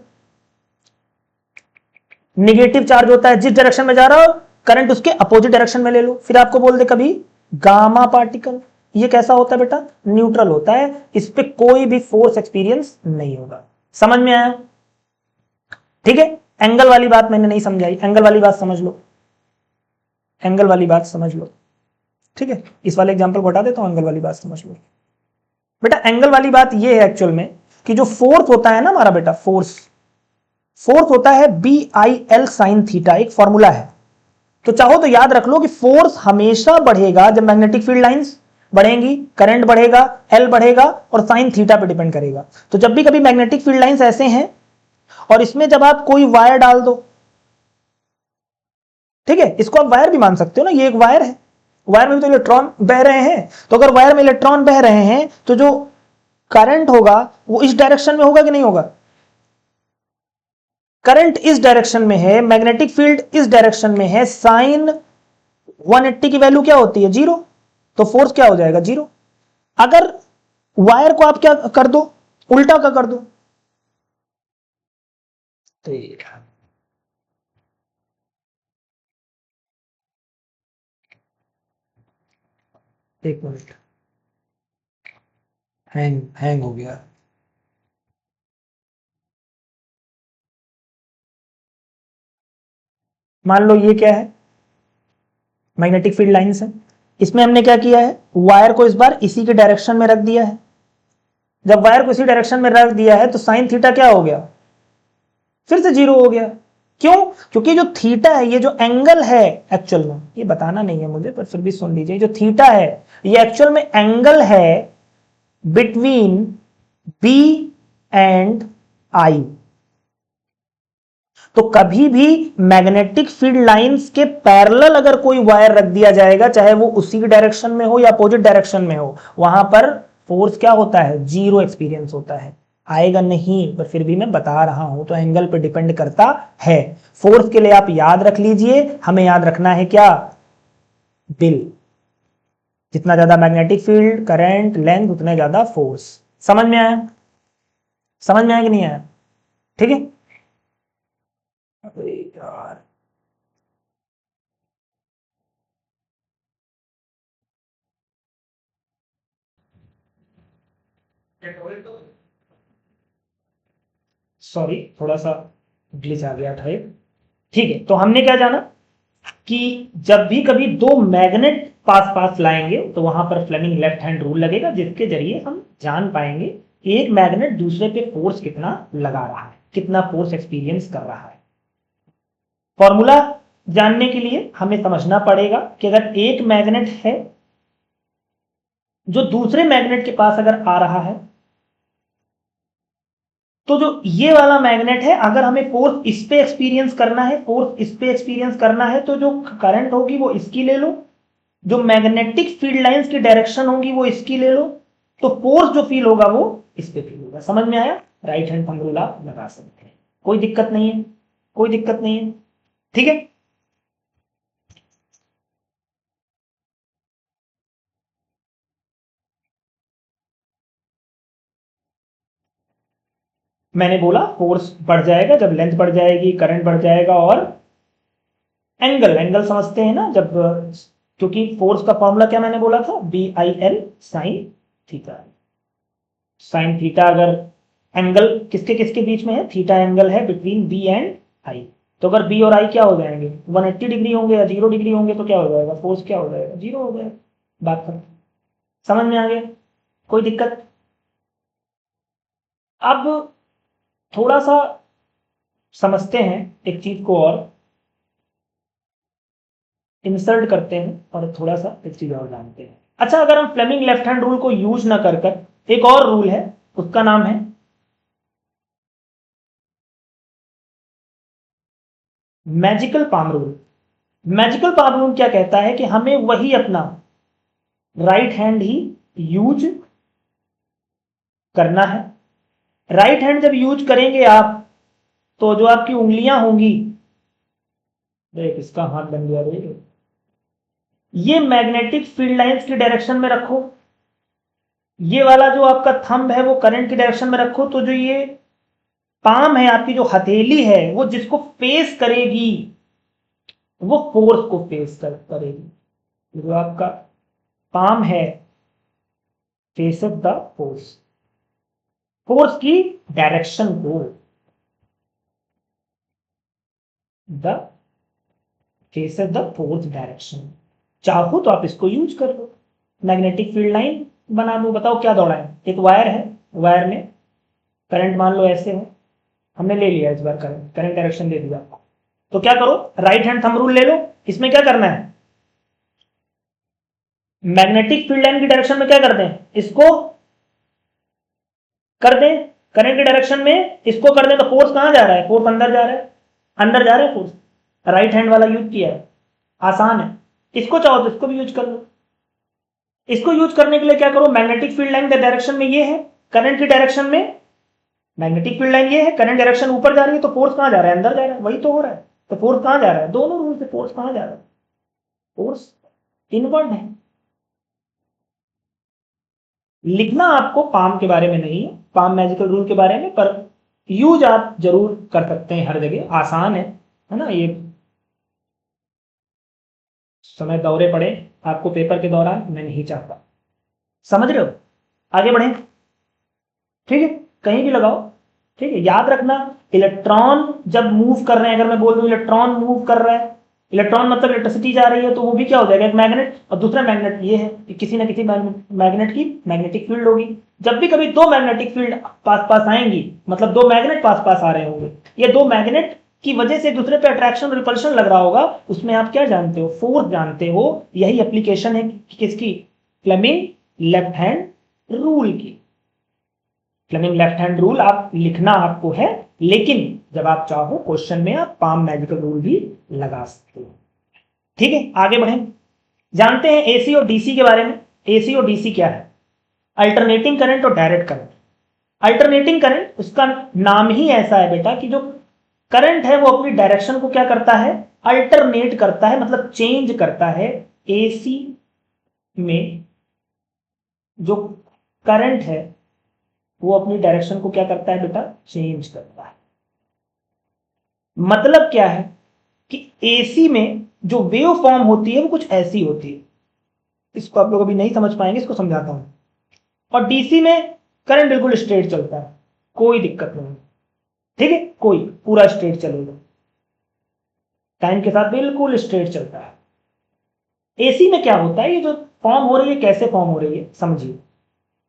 निगेटिव चार्ज होता है, जिस डायरेक्शन में जा रहा हो करंट उसके अपोजिट डायरेक्शन में ले लो। फिर आपको बोल दे कभी गामा पार्टिकल, ये कैसा होता है बेटा, न्यूट्रल होता है, इस पे कोई भी फोर्स एक्सपीरियंस नहीं होगा। समझ में आया, ठीक है। एंगल वाली बात मैंने नहीं समझाई, एंगल वाली बात समझ लो, एंगल वाली बात समझ लो, ठीक है। इस वाले एग्जांपल को हटा देता हूं, एंगल वाली बात समझ लो बेटा। एंगल वाली बात ये है एक्चुअल में कि जो फोर्स होता है ना हमारा बेटा, फोर्स होता है BIL sin थीटा, एक फॉर्मूला है। तो चाहो तो याद रख लो कि फोर्स हमेशा बढ़ेगा जब मैग्नेटिक फील्ड लाइंस बढ़ेंगी, करंट बढ़ेगा, L बढ़ेगा और साइन थीटा पे डिपेंड करेगा। तो जब भी कभी मैग्नेटिक फील्ड लाइंस ऐसे हैं और इसमें जब आप कोई वायर डाल दो, ठीक है, इसको आप वायर भी मान सकते हो ना, ये एक वायर है, वायर में भी तो इलेक्ट्रॉन बह रहे हैं, तो अगर वायर में इलेक्ट्रॉन बह रहे हैं तो जो करंट होगा वो इस डायरेक्शन में होगा कि नहीं होगा? करंट इस डायरेक्शन में है, मैग्नेटिक फील्ड इस डायरेक्शन में है, साइन 180 की वैल्यू क्या होती है? 0, तो फोर्स क्या हो जाएगा? 0। अगर वायर को आप क्या कर दो? उल्टा का कर दो, तो एक मिनट, हैंग हो गया। मान लो ये क्या है? मैग्नेटिक फील्ड लाइंस है। इसमें हमने क्या किया है? वायर को इस बार इसी के डायरेक्शन में रख दिया है। जब वायर को इसी डायरेक्शन में रख दिया है तो साइन थीटा क्या हो गया? फिर से 0 हो गया। क्यों? क्योंकि जो थीटा है, ये जो एंगल है, एक्चुअल में ये बताना नहीं है मुझे, पर फिर भी सुन लीजिए, जो थीटा है ये एक्चुअल में एंगल है बिटवीन बी एंड आई। तो कभी भी मैग्नेटिक फील्ड लाइंस के पैरेलल अगर कोई वायर रख दिया जाएगा, चाहे वो उसी डायरेक्शन में हो या अपोजिट डायरेक्शन में हो, वहां पर फोर्स क्या होता है? 0 एक्सपीरियंस होता है। आएगा नहीं, पर फिर भी मैं बता रहा हूं, तो एंगल पे डिपेंड करता है। फोर्स के लिए आप याद रख लीजिए, हमें याद रखना है क्या? बिल। जितना ज्यादा मैग्नेटिक फील्ड, करंट, लेंथ, उतने ज्यादा फोर्स। समझ में आया? समझ में आया कि नहीं आया? ठीक है। अरे यार, सॉरी, थोड़ा सा ग्लिच आ गया था एक। ठीक है, तो हमने क्या जाना कि जब भी कभी दो मैग्नेट पास पास लाएंगे तो वहां पर फ्लेमिंग लेफ्ट हैंड रूल लगेगा, जिसके जरिए हम जान पाएंगे कि एक मैग्नेट दूसरे पे फोर्स कितना लगा रहा है, कितना फोर्स एक्सपीरियंस कर रहा है। फॉर्मूला जानने के लिए हमें समझना पड़ेगा कि अगर एक मैग्नेट है जो दूसरे मैग्नेट के पास अगर आ रहा है, तो जो ये वाला मैग्नेट है, अगर हमें फोर्स इस पे एक्सपीरियंस करना है, फोर्स इस पे एक्सपीरियंस करना है, तो जो करंट होगी वो इसकी ले लो, जो मैग्नेटिक फील्ड लाइंस की डायरेक्शन होगी वो इसकी ले लो, तो फोर्स जो फील होगा वो इस पे फील होगा। समझ में आया? राइट हैंड थंब रूल आप लगा सकते हैं, कोई दिक्कत नहीं है, कोई दिक्कत नहीं है। ठीक है, मैंने बोला फोर्स बढ़ जाएगा जब लेंथ बढ़ जाएगी, करंट बढ़ जाएगा, और एंगल, एंगल समझते हैं ना, जब, क्योंकि फोर्स का फॉर्मूला क्या मैंने बोला था? BIL sine theta. Sine theta अगर एंगल किसके किसके बीच में है? थीटा एंगल है बिटवीन बी एंड आई। तो अगर बी और आई क्या हो जाएंगे? 180 डिग्री होंगे या 0 डिग्री होंगे, तो क्या हो जाएगा? फोर्स क्या हो जाएगा? 0 हो जाएगा। बात खत्म। समझ में आ गया? कोई दिक्कत? अब थोड़ा सा समझते हैं एक चीज को, और इंसर्ट करते हैं, और थोड़ा सा एक चीज और जानते हैं। अच्छा, अगर हम फ्लेमिंग लेफ्ट हैंड रूल को यूज ना कर कर एक और रूल है, उसका नाम है magical palm rule. Magical palm rule क्या कहता है कि हमें वही अपना राइट हैंड ही यूज करना है। राइट हैंड जब यूज करेंगे आप, तो जो आपकी उंगलियां होंगी, देख इसका हाथ बन गया रे, ये मैग्नेटिक फील्ड लाइंस की डायरेक्शन में रखो, ये वाला जो आपका थंब है वो करंट की डायरेक्शन में रखो, तो जो ये पाम है, आपकी जो हथेली है, वो जिसको फेस करेगी वो फोर्स को फेस करेगी। जो आपका पाम है फेसेस द फोर्स, फोर्स की डायरेक्शन को, the faces the force direction. चाहो तो आप इसको यूज कर लो, मैग्नेटिक फील्ड लाइन बना दो। बताओ क्या दौड़ा है? एक वायर है, वायर में करंट मान लो ऐसे है, हमने ले लिया इस बार करंट, करंट डायरेक्शन दे दिया। तो क्या करो? राइट हैंड थंब रूल ले लो। इसमें क्या करना है? मैग्नेटिक फील्ड लाइन की डायरेक्शन में क्या कर दें? इसको कर दें करंट की डायरेक्शन में इसको कर दें तो फोर्स कहां जा रहा है, फोर्स अंदर जा रहा है, अंदर जा रहा है फोर्स। राइट हैंड वाला यूज किया है, आसान है। इसको चाहो तो इसको भी यूज कर लो। इसको यूज करने के लिए क्या करो, मैग्नेटिक फील्ड लाइन डायरेक्शन में ये है, करंट की डायरेक्शन में मैग्नेटिक फील्ड लाइन ये है, करंट डायरेक्शन ऊपर जा रही है, तो फोर्स कहां जा रहा है, अंदर जा रहा है, वही तो हो रहा है। तो फोर्स कहां जा रहा है, दोनों रूल से फोर्स कहां जा रहा है, फोर्स इनवर्ड है। लिखना आपको पाम के बारे में नहीं है, पाम मैजिकल रूल के बारे में, पर यूज आप जरूर कर सकते हैं हर जगह, आसान है ना। ये समय दौरे पड़े आपको पेपर के दौरान, मैं नहीं चाहता। समझ रहे हो, आगे बढ़े, ठीक है, कहीं भी लगाओ, ठीक है। याद रखना, इलेक्ट्रॉन जब मूव कर रहे हैं, अगर मैं बोल दूं इलेक्ट्रॉन मूव कर रहा है, इलेक्ट्रॉन मतलब इलेक्ट्रिसिटी जा रही है, तो वो भी क्या हो जाएगा, एक मैग्नेट। और दूसरा मैग्नेट ये है कि किसी ना किसी मैग्नेट की मैग्नेटिक फील्ड होगी। जब भी कभी दो मैग्नेटिक फील्ड पास पास आएंगी, मतलब दो मैग्नेट पास पास आ रहे होंगे, ये दो मैग्नेट की वजह से एक दूसरे पे अट्रैक्शन और रिपल्शन लग रहा होगा, उसमें आप क्या जानते हो, फोर्स जानते हो। यही एप्लीकेशन है किसकी, फ्लेमिंग लेफ्ट हैंड रूल की। फ्लेमिंग लेफ्ट हैंड रूल आप लिखना आपको है, लेकिन जब आप चाहो क्वेश्चन में आप पाम मैजिकल रूल भी लगा सकते हो। ठीक है, आगे बढ़ें, जानते हैं एसी और डीसी के बारे में। एसी और डीसी क्या है, अल्टरनेटिंग करंट और डायरेक्ट करंट। अल्टरनेटिंग करंट, उसका नाम ही ऐसा है बेटा कि जो करंट है वो अपनी डायरेक्शन को क्या करता है, अल्टरनेट करता है, मतलब चेंज करता है। एसी में जो करंट है वो अपनी डायरेक्शन को क्या करता है बेटा, चेंज करता है। मतलब क्या है कि एसी में जो वेव फॉर्म होती है वो कुछ ऐसी होती है, इसको आप लोग अभी नहीं समझ पाएंगे, इसको समझाता हूं। और डीसी में करंट बिल्कुल स्ट्रेट चलता है, कोई दिक्कत नहीं, ठीक है, कोई पूरा स्ट्रेट चलेगा, टाइम के साथ बिल्कुल स्ट्रेट चलता है। एसी में क्या होता है, ये जो फॉर्म हो रही है कैसे फॉर्म हो रही है समझिए।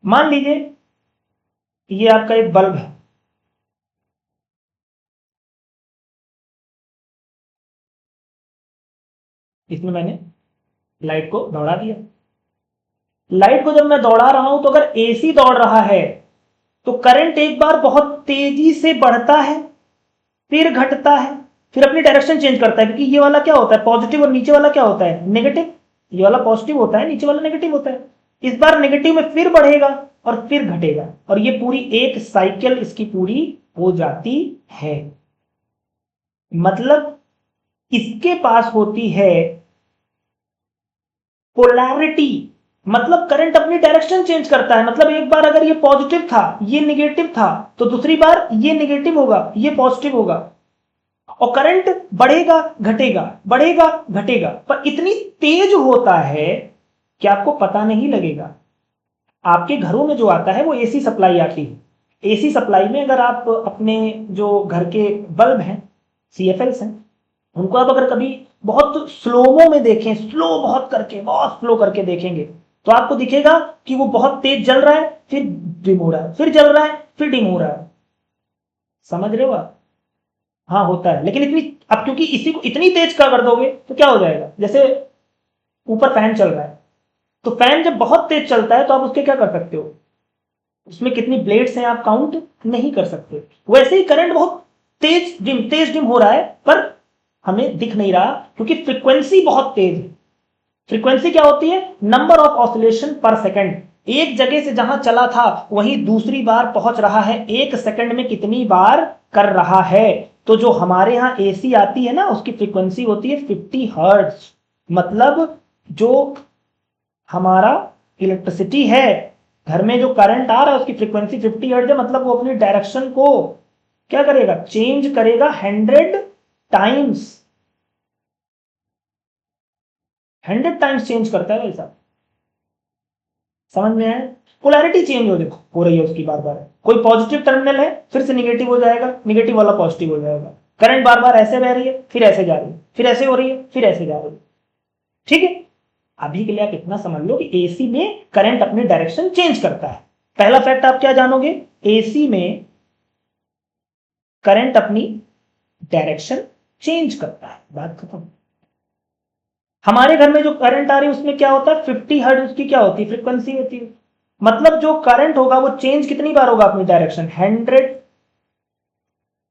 मान लीजिए ये आपका एक बल्ब है, इसमें मैंने लाइट को दौड़ा दिया। लाइट को जब मैं दौड़ा रहा हूं तो अगर एसी दौड़ रहा है तो करंट एक बार बहुत तेजी से बढ़ता है, फिर घटता है, फिर अपनी डायरेक्शन चेंज करता है, क्योंकि ये वाला क्या होता है पॉजिटिव और नीचे वाला क्या होता है नेगेटिव। ये वाला पॉजिटिव होता है, नीचे वाला नेगेटिव होता है। इस बार नेगेटिव में फिर बढ़ेगा और फिर घटेगा, और ये पूरी एक साइकिल इसकी पूरी हो जाती है। मतलब इसके पास होती है पोलैरिटी, मतलब करंट अपनी डायरेक्शन चेंज करता है। मतलब एक बार अगर ये पॉजिटिव था ये नेगेटिव था, तो दूसरी बार ये नेगेटिव होगा ये पॉजिटिव होगा, और करंट बढ़ेगा घटेगा बढ़ेगा घटेगा, पर इतनी तेज होता है कि आपको पता नहीं लगेगा। आपके घरों में जो आता है वो एसी सप्लाई आती है। एसी सप्लाई में अगर आप अपने जो घर के बल्ब हैं, सीएफएल्स हैं, उनको आप अगर कभी बहुत स्लोमो में देखें, स्लो बहुत करके, बहुत स्लो करके देखेंगे, तो आपको दिखेगा कि वो बहुत तेज जल रहा है, फिर डिम हो रहा है, फिर जल रहा है, फिर डिम हो रहा है। समझ रहे हो आप, हाँ होता है। लेकिन इतनी, अब क्योंकि इसी को इतनी तेज कर दोगे तो क्या हो जाएगा, जैसे ऊपर फैन चल रहा है, तो फैन जब बहुत तेज चलता है तो आप उसके क्या कर सकते हो, उसमें कितनी ब्लेड्स हैं आप काउंट नहीं कर सकते। वैसे ही करंट बहुत तेज डिम हो रहा है, पर हमें दिख नहीं रहा क्योंकि फ्रीक्वेंसी बहुत तेज है। फ्रीक्वेंसी क्या होती है, नंबर ऑफ ऑसिलेशन पर सेकंड। एक जगह से जहां चला था वहीं दूसरी बार पहुंच रहा है, एक सेकंड में कितनी बार कर रहा है। तो जो हमारे यहां एसी आती है ना, उसकी फ्रीक्वेंसी होती है 50 हर्ट्ज। मतलब जो हमारा इलेक्ट्रिसिटी है, घर में जो करंट आ रहा है उसकी फ्रीक्वेंसी 50 हर्ट्ज है। मतलब वो अपनी डायरेक्शन को क्या करेगा, चेंज करेगा 100 टाइम्स। 100 टाइम्स चेंज करता है भाई साहब, समझ में आया। पोलैरिटी चेंज हो रही है उसकी बार बार। कोई पॉजिटिव टर्मिनल है फिर से निगेटिव हो जाएगा, निगेटिव वाला पॉजिटिव हो जाएगा। करंट बार बार ऐसे बह रही है फिर ऐसे जा रही है, फिर ऐसे हो रही है फिर ऐसे जा रही है, ठीक है। अभी के लिए आप इतना समझ लो कि एसी में करंट अपनी डायरेक्शन चेंज करता है। पहला फैक्ट आप क्या जानोगे, एसी में करंट अपनी डायरेक्शन चेंज करता है, बात खत्म। हमारे घर में जो करंट आ रही है उसमें क्या होता है, 50 हर्ट्ज उसकी क्या होती है फ्रीक्वेंसी होती है। मतलब जो करंट होगा वो चेंज कितनी बार होगा अपनी डायरेक्शन, 100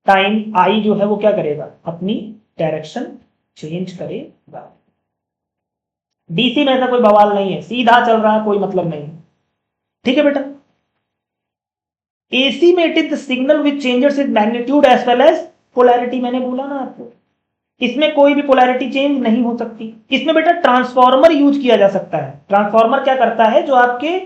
टाइम आई जो है वो क्या करेगा, अपनी डायरेक्शन चेंज करेगा। डीसी में ऐसा कोई बवाल नहीं है, सीधा चल रहा है, कोई मतलब नहीं। ठीक है बेटा। एसी में it is the signal which changes it magnitude as well as polarity. मैंने बोला ना आपको, इसमें कोई भी पोलैरिटी चेंज नहीं हो सकती। इसमें बेटा ट्रांसफॉर्मर यूज किया जा सकता है। ट्रांसफॉर्मर क्या करता है, जो आपके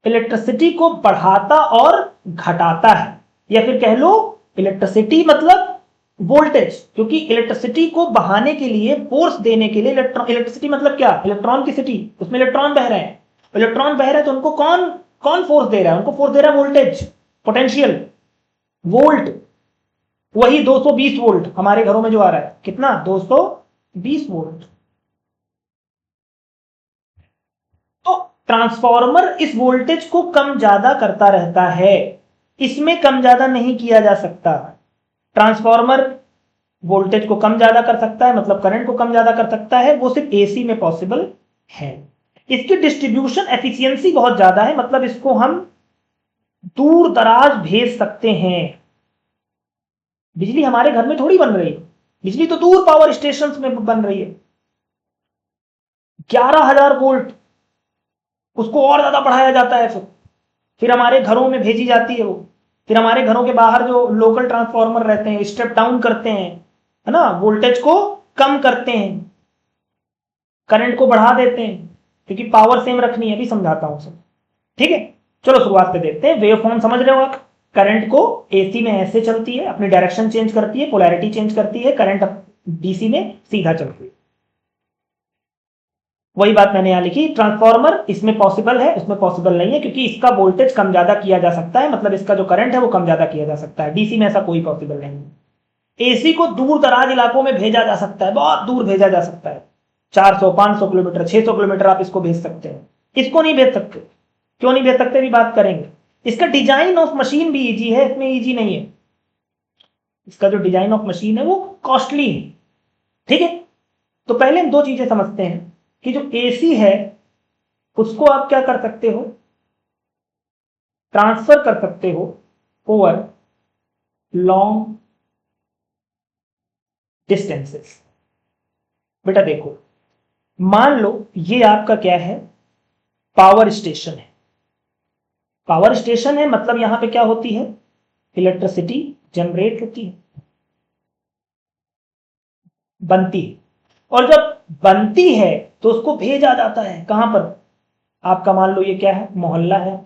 इलेक्ट्रिसिटी को बढ़ाता और घटाता है, या फिर कह लो इलेक्ट्रिसिटी मतलब वोल्टेज, क्योंकि इलेक्ट्रिसिटी को बहाने के लिए, फोर्स देने के लिए, इलेक्ट्रिसिटी मतलब क्या, इलेक्ट्रॉन की सिटी, उसमें इलेक्ट्रॉन बह रहे हैं। इलेक्ट्रॉन बह रहे हैं तो उनको कौन कौन फोर्स दे रहा है, उनको फोर्स दे रहा है वोल्टेज, पोटेंशियल, वोल्ट। वही 220 वोल्ट हमारे घरों में जो आ रहा है, कितना, 220 वोल्ट। तो ट्रांसफॉर्मर इस वोल्टेज को कम ज्यादा करता रहता है, इसमें कम ज्यादा नहीं किया जा सकता। ट्रांसफॉर्मर वोल्टेज को कम ज्यादा कर सकता है, मतलब करंट को कम ज्यादा कर सकता है, वो सिर्फ एसी में पॉसिबल है। इसकी डिस्ट्रीब्यूशन एफिशिएंसी बहुत ज्यादा है, मतलब इसको हम दूर दराज भेज सकते हैं। बिजली हमारे घर में थोड़ी बन रही है, बिजली तो दूर पावर स्टेशन में बन रही है। 11,000 वोल्ट, उसको और ज्यादा बढ़ाया जाता है, फिर हमारे घरों में भेजी जाती है वो। फिर हमारे घरों के बाहर जो लोकल ट्रांसफार्मर रहते हैं, स्टेप डाउन करते हैं, है ना, वोल्टेज को कम करते हैं, करंट को बढ़ा देते हैं, क्योंकि पावर सेम रखनी है। अभी समझाता हूं सब, ठीक है। चलो शुरुआत पे देखते हैं। वेव फॉर्म समझ रहे हो आप, करंट को एसी में ऐसे चलती है, अपनी डायरेक्शन चेंज करती है, पोलैरिटी चेंज करती है। करंट डीसी में सीधा चलती है। वही बात मैंने यहां लिखी, ट्रांसफॉर्मर इसमें पॉसिबल है, उसमें पॉसिबल नहीं है, क्योंकि इसका वोल्टेज कम ज्यादा किया जा सकता है, मतलब इसका जो करंट है वो कम ज्यादा किया जा सकता है। डीसी में ऐसा कोई पॉसिबल नहीं है। एसी को दूर दराज इलाकों में भेजा जा सकता है, बहुत दूर भेजा जा सकता है, 400 500 किलोमीटर, 600 किलोमीटर आप इसको भेज सकते हैं। इसको नहीं भेज सकते, क्यों नहीं भेज सकते भी बात करेंगे। इसका डिजाइन ऑफ मशीन भी इजी है, इसमें इजी नहीं है। इसका जो डिजाइन ऑफ मशीन है वो कॉस्टली है, ठीक है। तो पहले हम दो चीजें समझते हैं कि जो एसी है उसको आप क्या कर सकते हो, ट्रांसफर कर सकते हो ओवर लॉन्ग डिस्टेंसेस। बेटा देखो, मान लो ये आपका क्या है, पावर स्टेशन है। पावर स्टेशन है मतलब यहां पे क्या होती है, इलेक्ट्रिसिटी जनरेट होती है, बनती है। और जब बनती है तो उसको भेजा जाता है कहां पर, आपका मान लो ये क्या है, मोहल्ला है,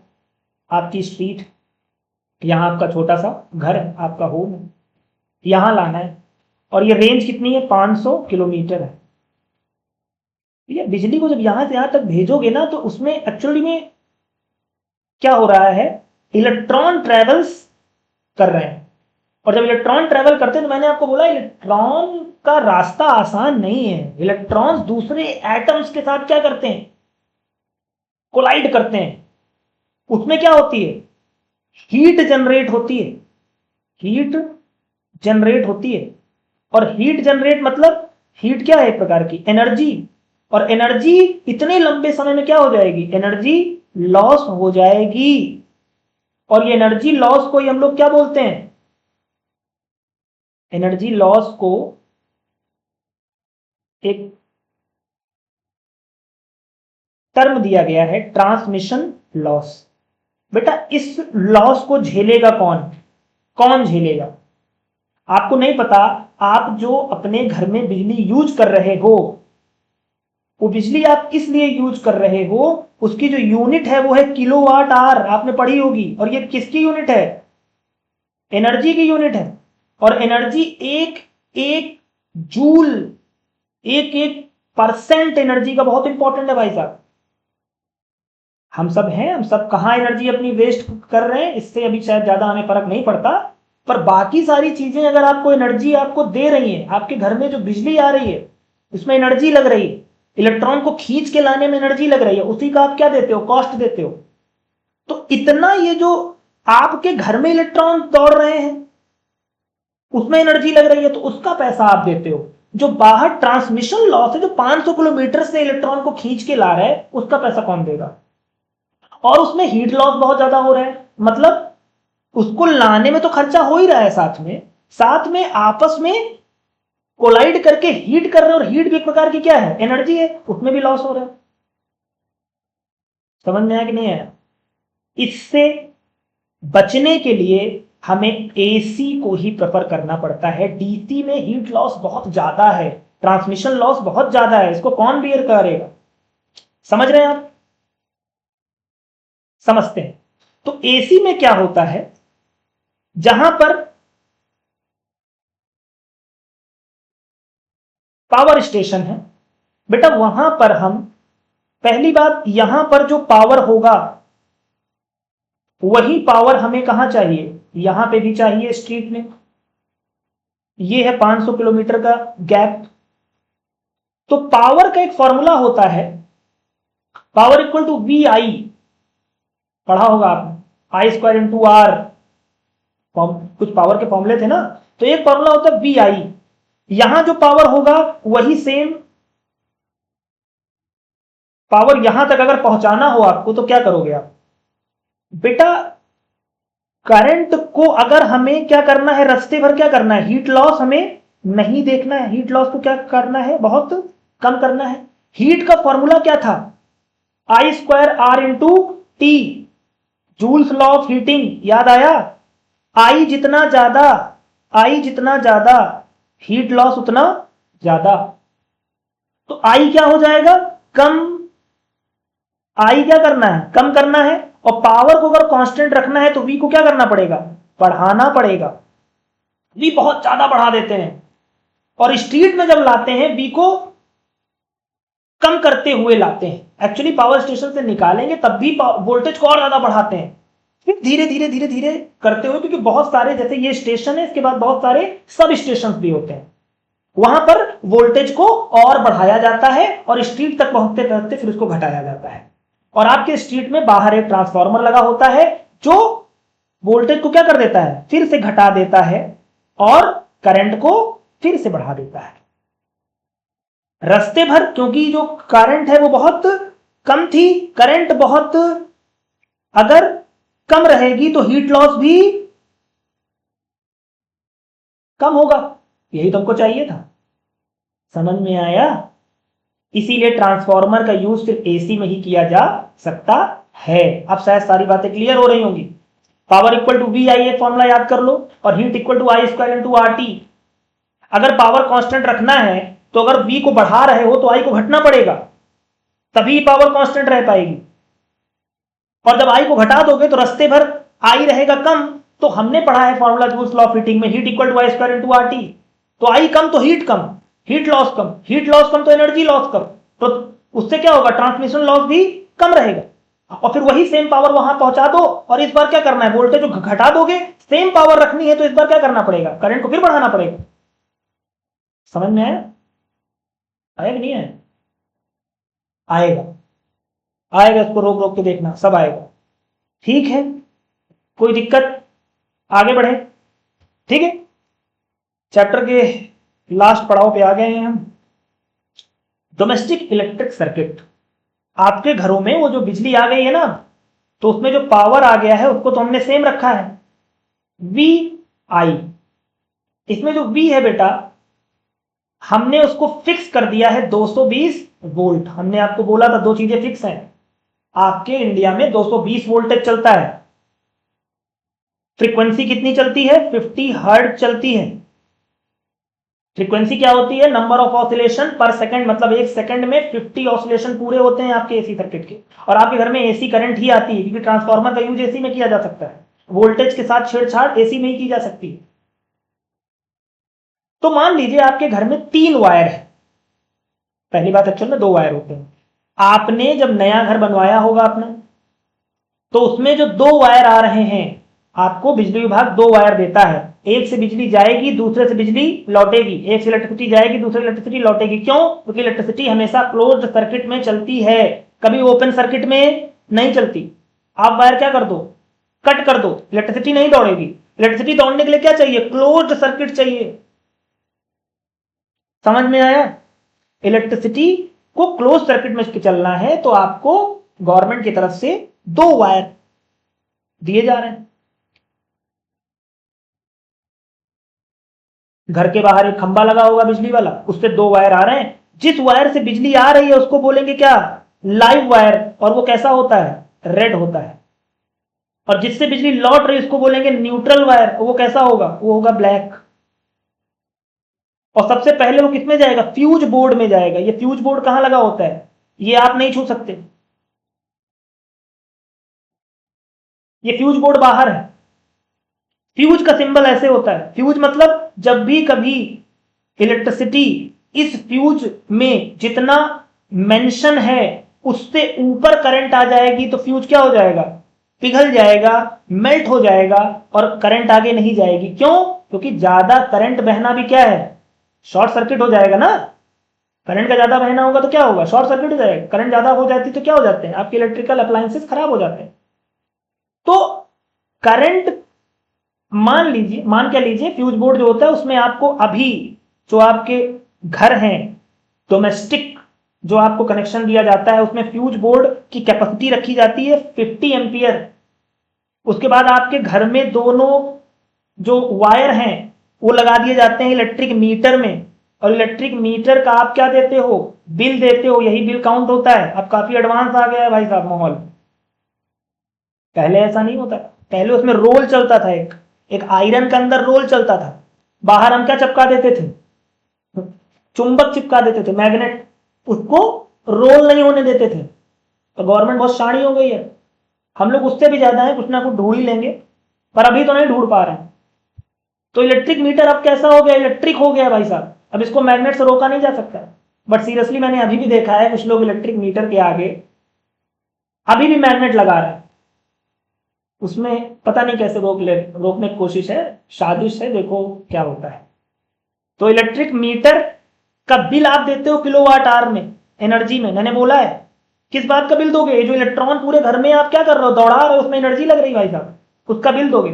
आपकी स्ट्रीट, यहां आपका छोटा सा घर है, आपका होम है, यहां लाना है। और ये रेंज कितनी है, 500 किलोमीटर है। ये बिजली को जब यहां से यहां तक भेजोगे ना, तो उसमें एक्चुअली में क्या हो रहा है, इलेक्ट्रॉन ट्रेवल्स कर रहे हैं। और जब इलेक्ट्रॉन ट्रेवल करते हैं, तो मैंने आपको बोला इलेक्ट्रॉन का रास्ता आसान नहीं है। इलेक्ट्रॉन्स दूसरे एटम्स के साथ क्या करते हैं, कोलाइड करते हैं। उसमें क्या होती है, हीट जनरेट होती है, हीट जनरेट होती है। और हीट जनरेट मतलब हीट क्या है, एक प्रकार की एनर्जी। और एनर्जी इतने लंबे समय में क्या हो जाएगी, एनर्जी लॉस हो जाएगी। और ये एनर्जी लॉस को ही हम लोग क्या बोलते हैं, एनर्जी लॉस को एक टर्म दिया गया है, ट्रांसमिशन लॉस। बेटा इस लॉस को झेलेगा कौन, कौन झेलेगा, आपको नहीं पता। आप जो अपने घर में बिजली यूज कर रहे हो, वो बिजली आप इसलिए यूज कर रहे हो, उसकी जो यूनिट है वो है किलोवाट आवर, आपने पढ़ी होगी। और ये किसकी यूनिट है, एनर्जी की यूनिट है। और एनर्जी एक एक जूल, एक एक परसेंट एनर्जी का बहुत इंपॉर्टेंट है भाई साहब। हम सब हैं, हम सब कहां एनर्जी अपनी वेस्ट कर रहे हैं, इससे अभी शायद ज्यादा हमें फर्क नहीं पड़ता। पर बाकी सारी चीजें अगर आपको एनर्जी आपको दे रही है, आपके घर में जो बिजली आ रही है उसमें एनर्जी लग रही है, इलेक्ट्रॉन को खींच के लाने में एनर्जी लग रही है, उसी का आप क्या देते हो, कॉस्ट देते हो। तो इतना ये जो आपके घर में इलेक्ट्रॉन दौड़ रहे हैं उसमें एनर्जी लग रही है, तो उसका पैसा आप देते हो। जो बाहर ट्रांसमिशन लॉस है, जो 500 किलोमीटर से इलेक्ट्रॉन को खींच के ला रहा है, उसका पैसा कौन देगा। और उसमें हीट लॉस बहुत ज्यादा हो रहा है, मतलब उसको लाने में तो खर्चा हो ही रहा है, साथ में आपस में कोलाइड करके हीट कर रहे हैं, और हीट भी एक प्रकार की क्या है, एनर्जी है, उसमें भी लॉस हो रहा है। समझ में आया कि नहीं आया? इससे बचने के लिए हमें एसी को ही प्रेफर करना पड़ता है। डीसी में हीट लॉस बहुत ज्यादा है, ट्रांसमिशन लॉस बहुत ज्यादा है, इसको कौन बियर करेगा? समझ रहे हैं आप? समझते हैं। तो एसी में क्या होता है, जहां पर पावर स्टेशन है बेटा, वहां पर हम, पहली बात, यहां पर जो पावर होगा वही पावर हमें कहां चाहिए, यहां पे भी चाहिए, स्ट्रीट में। ये है 500 किलोमीटर का गैप। तो पावर का एक फॉर्मूला होता है, पावर इक्वल टू वी आई, पढ़ा होगा आपने, आई स्क्वायर इंटू आर, कुछ पावर के फॉर्मूले थे ना, तो एक फॉर्मूला होता है वी आई। यहां जो पावर होगा वही सेम पावर यहां तक अगर पहुंचाना हो आपको, तो क्या करोगे आप बेटा? करंट को अगर हमें क्या करना है, रास्ते भर क्या करना है, हीट लॉस हमें नहीं देखना है, हीट लॉस को क्या करना है, बहुत कम करना है। हीट का फॉर्मूला क्या था, I square R into T, Joule's law of heating, याद आया? आई जितना ज्यादा, आई जितना ज्यादा, हीट लॉस उतना ज्यादा। तो आई क्या हो जाएगा, कम। आई क्या करना है, कम करना है, और पावर को अगर कांस्टेंट रखना है तो वी को क्या करना पड़ेगा, बढ़ाना पड़ेगा। वी बहुत ज्यादा बढ़ा देते हैं, और स्ट्रीट में जब लाते हैं वी को कम करते हुए लाते हैं। एक्चुअली पावर स्टेशन से निकालेंगे तब भी वोल्टेज को और ज्यादा बढ़ाते हैं, फिर धीरे धीरे धीरे धीरे करते हुए, क्योंकि बहुत सारे, जैसे ये स्टेशन है, इसके बाद बहुत सारे सब स्टेशन भी होते हैं, वहां पर वोल्टेज को और बढ़ाया जाता है, और स्ट्रीट तक पहुंचते पहुंचते फिर उसको घटाया जाता है। और आपके स्ट्रीट में बाहर एक ट्रांसफार्मर लगा होता है जो वोल्टेज को क्या कर देता है, फिर से घटा देता है, और करंट को फिर से बढ़ा देता है। रास्ते भर क्योंकि जो करंट है वो बहुत कम थी, करंट बहुत अगर कम रहेगी तो हीट लॉस भी कम होगा, यही तुमको चाहिए था। समझ में आया? इसीलिए ट्रांसफार्मर का यूज सिर्फ एसी में ही किया जा सकता है। अब शायद सारी बातें क्लियर हो रही होंगी। Power equal to V I, एक फॉर्मूला याद कर लो, और heat equal to I square into R T. अगर पावर कांस्टेंट रखना है तो अगर वी को बढ़ा रहे हो तो आई को घटना पड़ेगा, तभी पावर कांस्टेंट रह पाएगी। और जब आई को घटा दोगे तो रास्ते भर आई रहेगा कम। तो हमने पढ़ा है formula Joule's law of heating में, heat equal to I square into R T. तो आई कम तो हीट कम, हीट लॉस कम, हीट लॉस कम तो एनर्जी लॉस कम, तो उससे क्या होगा, ट्रांसमिशन लॉस भी कम रहेगा। और फिर वही सेम पावर वहां पहुंचा दो, और इस बार क्या करना है, वोल्टेज को घटा दोगे, सेम पावर रखनी है तो इस बार क्या करना पड़ेगा, करंट को फिर बढ़ाना पड़ेगा। समझ में आया? आया कि नहीं आया? आएगा, आएगा, इसको रोक रोक के देखना, सब आएगा। ठीक है, कोई दिक्कत? आगे बढ़े, ठीक है। चैप्टर के लास्ट पड़ाव पे आ गए हैं हम। Domestic electric circuit. आपके घरों में वो जो बिजली आ गई है ना, तो उसमें जो पावर आ गया है उसको तो हमने सेम रखा है, वी आई। इसमें जो वी है बेटा, हमने उसको फिक्स कर दिया है 220 वोल्ट। हमने आपको बोला था दो चीजें फिक्स हैं, आपके इंडिया में 220 वोल्टेज चलता है। फ्रीक्वेंसी कितनी चलती है, 50 हर्ट्ज चलती है। फ्रीक्वेंसी क्या होती है, नंबर ऑफ ऑसिलेशन पर सेकंड, मतलब एक सेकंड में 50 ऑसिलेशन पूरे होते हैं आपके एसी सर्किट के। और आपके घर में एसी करंट ही आती है, क्योंकि ट्रांसफार्मर का यूज एसी में किया जा सकता है, वोल्टेज के साथ छेड़छाड़ एसी में ही की जा सकती है। तो मान लीजिए आपके घर में 3 वायर है। पहली बात, एक्चुअल में 2 वायर होते हैं। आपने जब नया घर बनवाया होगा अपना, तो उसमें जो 2 वायर आ रहे हैं, आपको बिजली विभाग 2 वायर देता है, एक से बिजली जाएगी, दूसरे से बिजली लौटेगी। एक से इलेक्ट्रिसिटी जाएगी, दूसरे इलेक्ट्रिसिटी लौटेगी। क्यों? क्योंकि इलेक्ट्रिसिटी हमेशा क्लोज्ड सर्किट में चलती है, कभी ओपन सर्किट में नहीं चलती। आप वायर क्या कर दो, कट कर दो, इलेक्ट्रिसिटी नहीं दौड़ेगी। इलेक्ट्रिसिटी दौड़ने के लिए क्या चाहिए, क्लोज्ड सर्किट चाहिए। समझ में आया? इलेक्ट्रिसिटी को क्लोज सर्किट में चलना है तो आपको गवर्नमेंट की तरफ से दो वायर दिए जा रहे हैं। घर के बाहर एक खंबा लगा होगा बिजली वाला, उस पर दो वायर आ रहे हैं। जिस वायर से बिजली आ रही है उसको बोलेंगे क्या? लाइव वायर, और वो कैसा होता है? रेड होता है। और जिससे बिजली लौट रही है उसको बोलेंगे न्यूट्रल वायर, वो कैसा होगा? वो होगा ब्लैक। और सबसे पहले वो किसमें जाएगा? फ्यूज बोर्ड में जाएगा। ये फ्यूज बोर्ड कहां लगा होता है? ये आप नहीं छू सकते, ये फ्यूज बोर्ड बाहर है। फ्यूज का सिंबल ऐसे होता है। फ्यूज मतलब जब भी कभी इलेक्ट्रिसिटी इस फ्यूज में जितना मेंशन है उससे ऊपर करंट आ जाएगी तो फ्यूज क्या हो जाएगा? पिघल जाएगा, मेल्ट हो जाएगा, और करंट आगे नहीं जाएगी। क्यों? क्योंकि ज्यादा करंट बहना भी क्या है? शॉर्ट सर्किट हो जाएगा ना। करंट का ज्यादा बहना होगा तो क्या होगा? शॉर्ट सर्किट हो जाएगा। करंट ज्यादा हो जाती तो क्या हो जाते हैं? आपके इलेक्ट्रिकल अप्लायंसेस खराब हो जाते हैं। तो करंट, मान क्या लीजिए फ्यूज बोर्ड जो होता है उसमें आपको अभी जो आपके घर हैं डोमेस्टिक जो आपको कनेक्शन दिया जाता है उसमें फ्यूज बोर्ड की कैपेसिटी रखी जाती है 50 एम्पियर। उसके बाद आपके घर में दोनों जो वायर हैं वो लगा दिए जाते हैं इलेक्ट्रिक मीटर में, और इलेक्ट्रिक मीटर का आप क्या देते हो? बिल देते हो। यही बिल काउंट होता है। अब काफी एडवांस आ गया है भाई साहब माहौल। पहले ऐसा नहीं होता। पहले उसमें रोल चलता था, एक आयरन के अंदर रोल चलता था। बाहर हम क्या चिपका देते थे? चुंबक चिपका देते थे, मैग्नेट। उसको रोल नहीं होने देते थे। तो गवर्नमेंट बहुत शाणी हो गई है, हम लोग उससे भी ज्यादा है, कुछ ना कुछ ढूंढ ही लेंगे, पर अभी तो नहीं ढूंढ पा रहे हैं। तो इलेक्ट्रिक मीटर अब कैसा हो गया? इलेक्ट्रिक हो गया भाई साहब। अब इसको मैग्नेट से रोका नहीं जा सकता। बट सीरियसली मैंने अभी भी देखा है कुछ लोग इलेक्ट्रिक मीटर के आगे अभी भी मैग्नेट लगा रहे हैं। उसमें पता नहीं कैसे रोकने की कोशिश है, साजिश है, देखो क्या होता है। तो इलेक्ट्रिक मीटर का बिल आप देते हो किलोवाट आवर में, एनर्जी में। मैंने बोला है किस बात का बिल दोगे? ये जो इलेक्ट्रॉन पूरे घर में आप क्या कर रहे हो? दौड़ा रहे हो, उसमें एनर्जी लग रही भाई साहब, उसका बिल दोगे।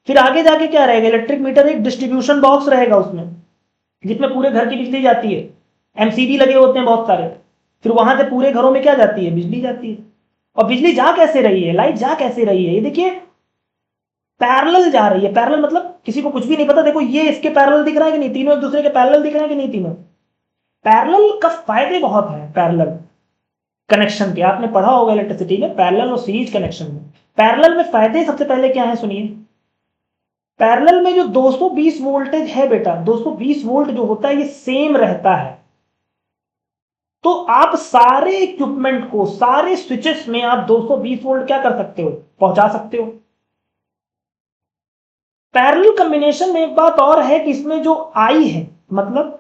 फिर आगे जाके क्या रहेगा? इलेक्ट्रिक मीटर एक डिस्ट्रीब्यूशन बॉक्स रहेगा उसमें, जिसमें पूरे घर की बिजली जाती है। एमसीबी लगे होते हैं बहुत सारे। फिर वहां से पूरे घरों में क्या जाती है? बिजली जाती है। और बिजली जा कैसे रही है? लाइट जा कैसे रही है? ये देखिए पैरेलल जा रही है। पैरेलल मतलब किसी को कुछ भी नहीं पता। देखो ये इसके पैरेलल दिख रहा है कि नहीं? तीनों एक दूसरे के पैरेलल दिख रहे हैं कि नहीं? तीनों पैरेलल का फायदे बहुत है। पैरेलल कनेक्शन के आपने पढ़ा होगा इलेक्ट्रिसिटी में, पैरेलल और सीरीज कनेक्शन में। पैरेलल में फायदे सबसे पहले क्या है सुनिए। पैरेलल में जो 220 वोल्टेज है बेटा, 220 वोल्ट जो होता है ये सेम रहता है। तो आप सारे इक्विपमेंट को, सारे स्विचेस में आप 220 वोल्ट क्या कर सकते हो? पहुंचा सकते हो। पैरेलल कॉम्बिनेशन में एक बात और है कि इसमें जो आई है मतलब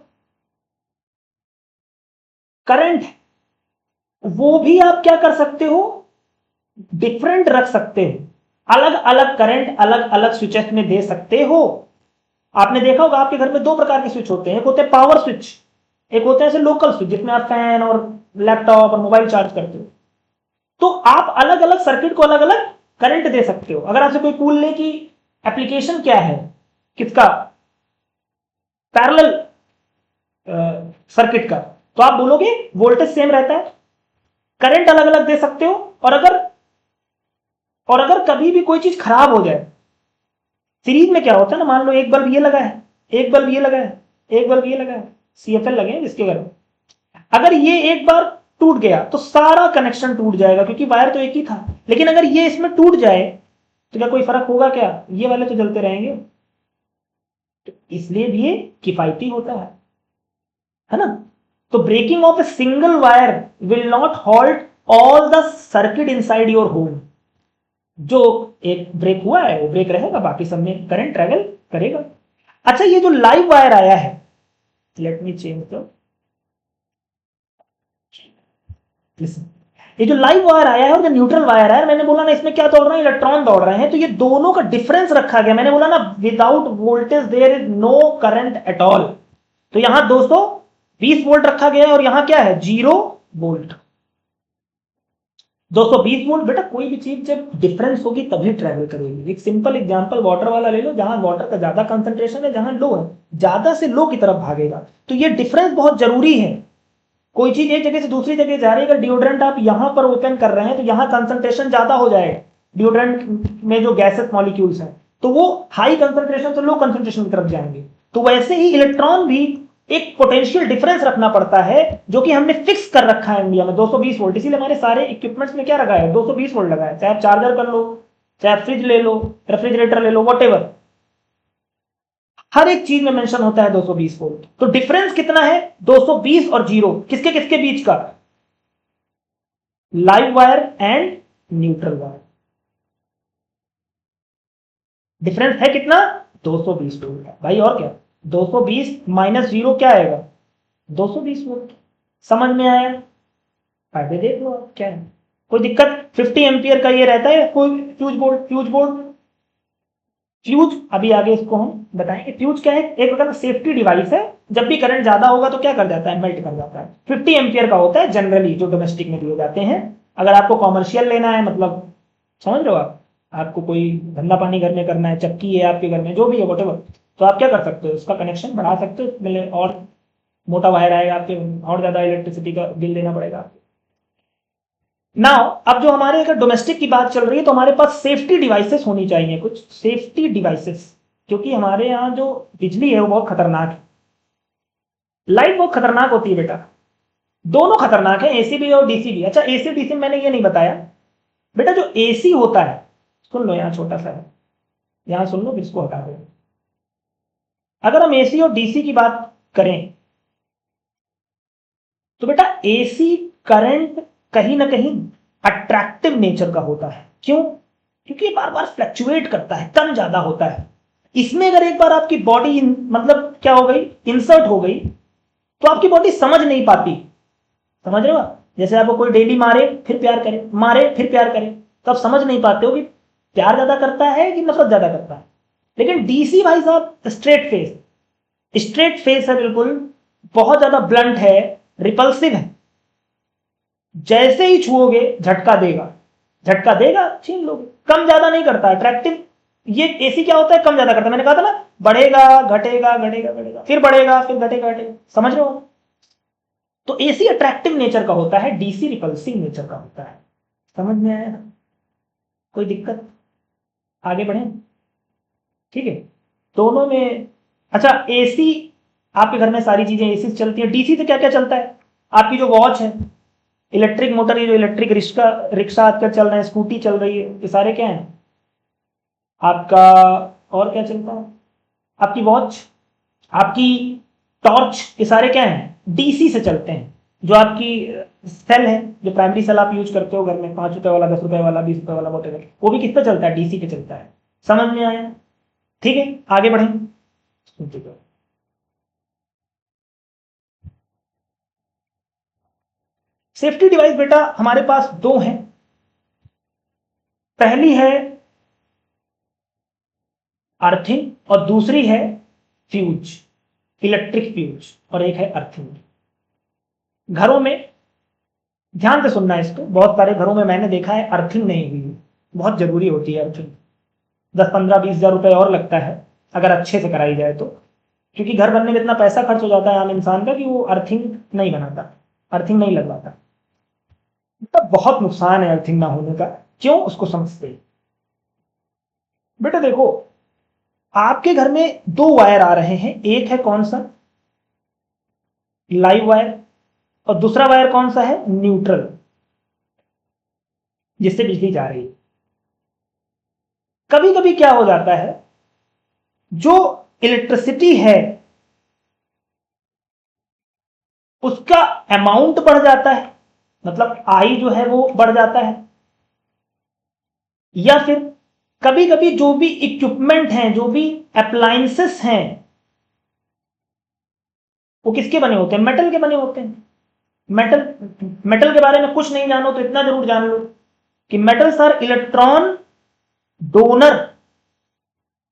करंट है, वो भी आप क्या कर सकते हो? डिफरेंट रख सकते हो। अलग अलग करंट अलग अलग स्विचेस में दे सकते हो। आपने देखा होगा आपके घर में दो प्रकार के स्विच होते हैं। एक होते हैं पावर स्विच, एक होते हैं ऐसे लोकल स्विच जिसमें आप फैन और लैपटॉप और मोबाइल चार्ज करते हो। तो आप अलग अलग सर्किट को अलग अलग करंट दे सकते हो। अगर आपसे कोई पूछने की एप्लीकेशन क्या है किसका? पैरेलल सर्किट का, तो आप बोलोगे वोल्टेज सेम रहता है, करंट अलग अलग दे सकते हो। और अगर कभी भी कोई चीज खराब हो जाए, सीरीज में क्या होता है ना, मान लो एक बल्ब ये लगा है, एक बल्ब ये लगा है, एक बल्ब ये लगा है, सीएफएल लगे हैं जिसके घर में, अगर ये एक बार टूट गया तो सारा कनेक्शन टूट जाएगा क्योंकि वायर तो एक ही था। लेकिन अगर ये इसमें टूट जाए तो क्या कोई फर्क होगा? क्या ये वाले तो जलते रहेंगे। तो इसलिए भी ये किफायती होता है ना। तो breaking off a single wire will not halt all the circuit inside your home. जो एक ब्रेक हुआ है वो ब्रेक रहेगा, बाकी सब में करंट ट्रेवल करेगा। अच्छा ये जो लाइव वायर आया है, let me change the listen, ये जो लाइव वायर आया है और जो न्यूट्रल वायर है, मैंने बोला ना इसमें क्या दौड़ रहे हैं? इलेक्ट्रॉन दौड़ रहे हैं। तो ये दोनों का डिफरेंस रखा गया। मैंने बोला ना without voltage there is no current at all. तो यहां 220 वोल्ट रखा गया है और यहां क्या है? 0 वोल्ट। 220 वोल्ट बेटा, कोई भी चीज जब डिफरेंस होगी तभी ट्रेवल करेगी। एक सिंपल एग्जांपल वाटर वाला ले लो, जहां वाटर का ज्यादा कंसंट्रेशन है, जहां लो है, ज्यादा से लो की तरफ भागेगा। तो ये डिफरेंस बहुत जरूरी है। कोई चीज एक जगह से दूसरी जगह जा रही है, अगर डिओड्रेंट आप यहां पर ओपन कर रहे हैं तो यहां कंसंट्रेशन ज्यादा हो जाएगा डिओड्रेंट में जो गैसेस मॉलिक्यूल्स हैं, तो वो हाई कंसंट्रेशन से लो कंसंट्रेशन की तरफ जाएंगे। तो वैसे ही इलेक्ट्रॉन भी एक पोटेंशियल डिफरेंस रखना पड़ता है जो कि हमने फिक्स कर रखा है इंडिया में 220 वोल्ट। इसीलिए हमारे सारे इक्विपमेंट्स में क्या रखा है, 220 वोल्ट लगा है। चाहे आप चार्जर कर लो, चाहे आप फ्रिज ले लो, रेफ्रिजरेटर ले लो, वॉटेवर, हर एक चीज में मेंशन होता है 220 वोल्ट। तो डिफरेंस कितना है, 220 और 0, किसके किसके बीच का, live wire and neutral wire. Difference है कितना, 220 वोल्ट है भाई। और क्या, 220 माइनस 0 क्या आएगा, 220 वोल्ट। समझ में आया, फायदे देख लो आप क्या है, कोई दिक्कत। 50 एम्पियर का ये रहता है कोई फ्यूज अभी आगे इसको हम बताएंगे। फ्यूज क्या है, एक प्रकार का सेफ्टी डिवाइस है, जब भी करंट ज्यादा होगा तो क्या कर जाता है, मेल्ट कर जाता है। 50 एम्पियर का होता है जनरली, जो डोमेस्टिक में दिए जाते हैं। अगर आपको कॉमर्शियल लेना है, मतलब समझ रहे हो आप, आपको कोई धंधा पानी घर में करना है, चक्की है आपके घर में, जो भी है वोटेवर, तो आप क्या कर सकते हो, उसका कनेक्शन बढ़ा सकते हो, और मोटा वायर आएगा आपके, और ज्यादा इलेक्ट्रिसिटी का बिल देना पड़ेगा आपको। नाउ अब जो हमारे अगर डोमेस्टिक की बात चल रही है तो हमारे पास सेफ्टी डिवाइसेस होनी चाहिए, कुछ सेफ्टी डिवाइसेस, क्योंकि हमारे यहाँ जो बिजली है वो बहुत खतरनाक है। लाइट बहुत खतरनाक होती है बेटा, दोनों खतरनाक है, एसी भी और डीसी भी। अच्छा एसी डीसी मैंने ये नहीं बताया बेटा, जो एसी होता है, सुन लो यहाँ छोटा सा है, यहाँ सुन लो, इसको हटा दो। अगर हम एसी और डीसी की बात करें तो बेटा एसी करंट कहीं ना कहीं अट्रैक्टिव नेचर का होता है। क्यों, क्योंकि ये बार बार फ्लक्चुएट करता है, कम ज्यादा होता है। इसमें अगर एक बार आपकी बॉडी मतलब क्या हो गई, इंसर्ट हो गई, तो आपकी बॉडी समझ नहीं पाती। समझ रहे हो, जैसे आपको कोई डेली मारे फिर प्यार करे, मारे फिर प्यार करे, तो आप समझ नहीं पाते हो कि प्यार ज्यादा करता है कि नफरत ज्यादा करता है। लेकिन डीसी भाई साहब स्ट्रेट फेस है, बिल्कुल बहुत ज्यादा ब्लंट है, रिपल्सिव है। जैसे ही छुओगे झटका देगा, छीन लोगे। कम ज्यादा नहीं करता, अट्रैक्टिव। ये एसी क्या होता है, कम ज्यादा करता है। मैंने कहा था ना, बढ़ेगा घटेगा, फिर बढ़ेगा, फिर घटेगा। समझ रहे हो, तो एसी अट्रैक्टिव नेचर का होता है, डीसी रिपल्सिव नेचर का होता है। समझ में आया ना, कोई दिक्कत, आगे बढ़े, ठीक है। दोनों में अच्छा, एसी आपके घर में सारी चीजें एसी से चलती है। डीसी से क्या क्या चलता है, आपकी जो वॉच है, इलेक्ट्रिक मोटर, ये जो इलेक्ट्रिक रिक्शा आजकल चल रहे हैं, स्कूटी चल रही है, ये सारे क्या हैं आपका। और क्या चलता है, आपकी वॉच, आपकी टॉर्च, ये सारे क्या हैं, डीसी से चलते हैं। जो आपकी सेल है, जो प्राइमरी सेल आप यूज करते हो घर में, 5 रुपए वाला, 10 रुपए वाला, 20 रुपए वाला, वॉटेवर, वो भी किस पे चलता है, डीसी पे चलता है। समझ में आया, ठीक है, आगे बढ़े। सेफ्टी डिवाइस बेटा हमारे पास दो हैं। पहली है अर्थिंग और दूसरी है फ्यूज, इलेक्ट्रिक फ्यूज, और एक है अर्थिंग। घरों में ध्यान से सुनना इसको, बहुत सारे घरों में मैंने देखा है अर्थिंग नहीं हुई, बहुत जरूरी होती है अर्थिंग। 10-15-20 हजार रुपए और लगता है अगर अच्छे से कराई जाए तो, क्योंकि घर बनने में इतना पैसा खर्च हो जाता है आम इंसान का कि वो अर्थिंग नहीं बनाता, अर्थिंग नहीं लगवाता। तो बहुत नुकसान है अर्थिंग ना होने का। क्यों, उसको समझते हैं बेटा। देखो आपके घर में 2 वायर आ रहे हैं, एक है कौन सा, लाइव वायर, और दूसरा वायर कौन सा है, न्यूट्रल, जिससे बिजली जा रही है। कभी कभी क्या हो जाता है, जो इलेक्ट्रिसिटी है उसका अमाउंट बढ़ जाता है, मतलब आई जो है वो बढ़ जाता है। या फिर कभी कभी जो भी इक्विपमेंट हैं, जो भी अप्लायंसेस हैं, वो किसके बने होते हैं, मेटल के बने होते हैं। मेटल के बारे में कुछ नहीं जानो तो इतना जरूर जान लो कि मेटल्स आर इलेक्ट्रॉन डोनर।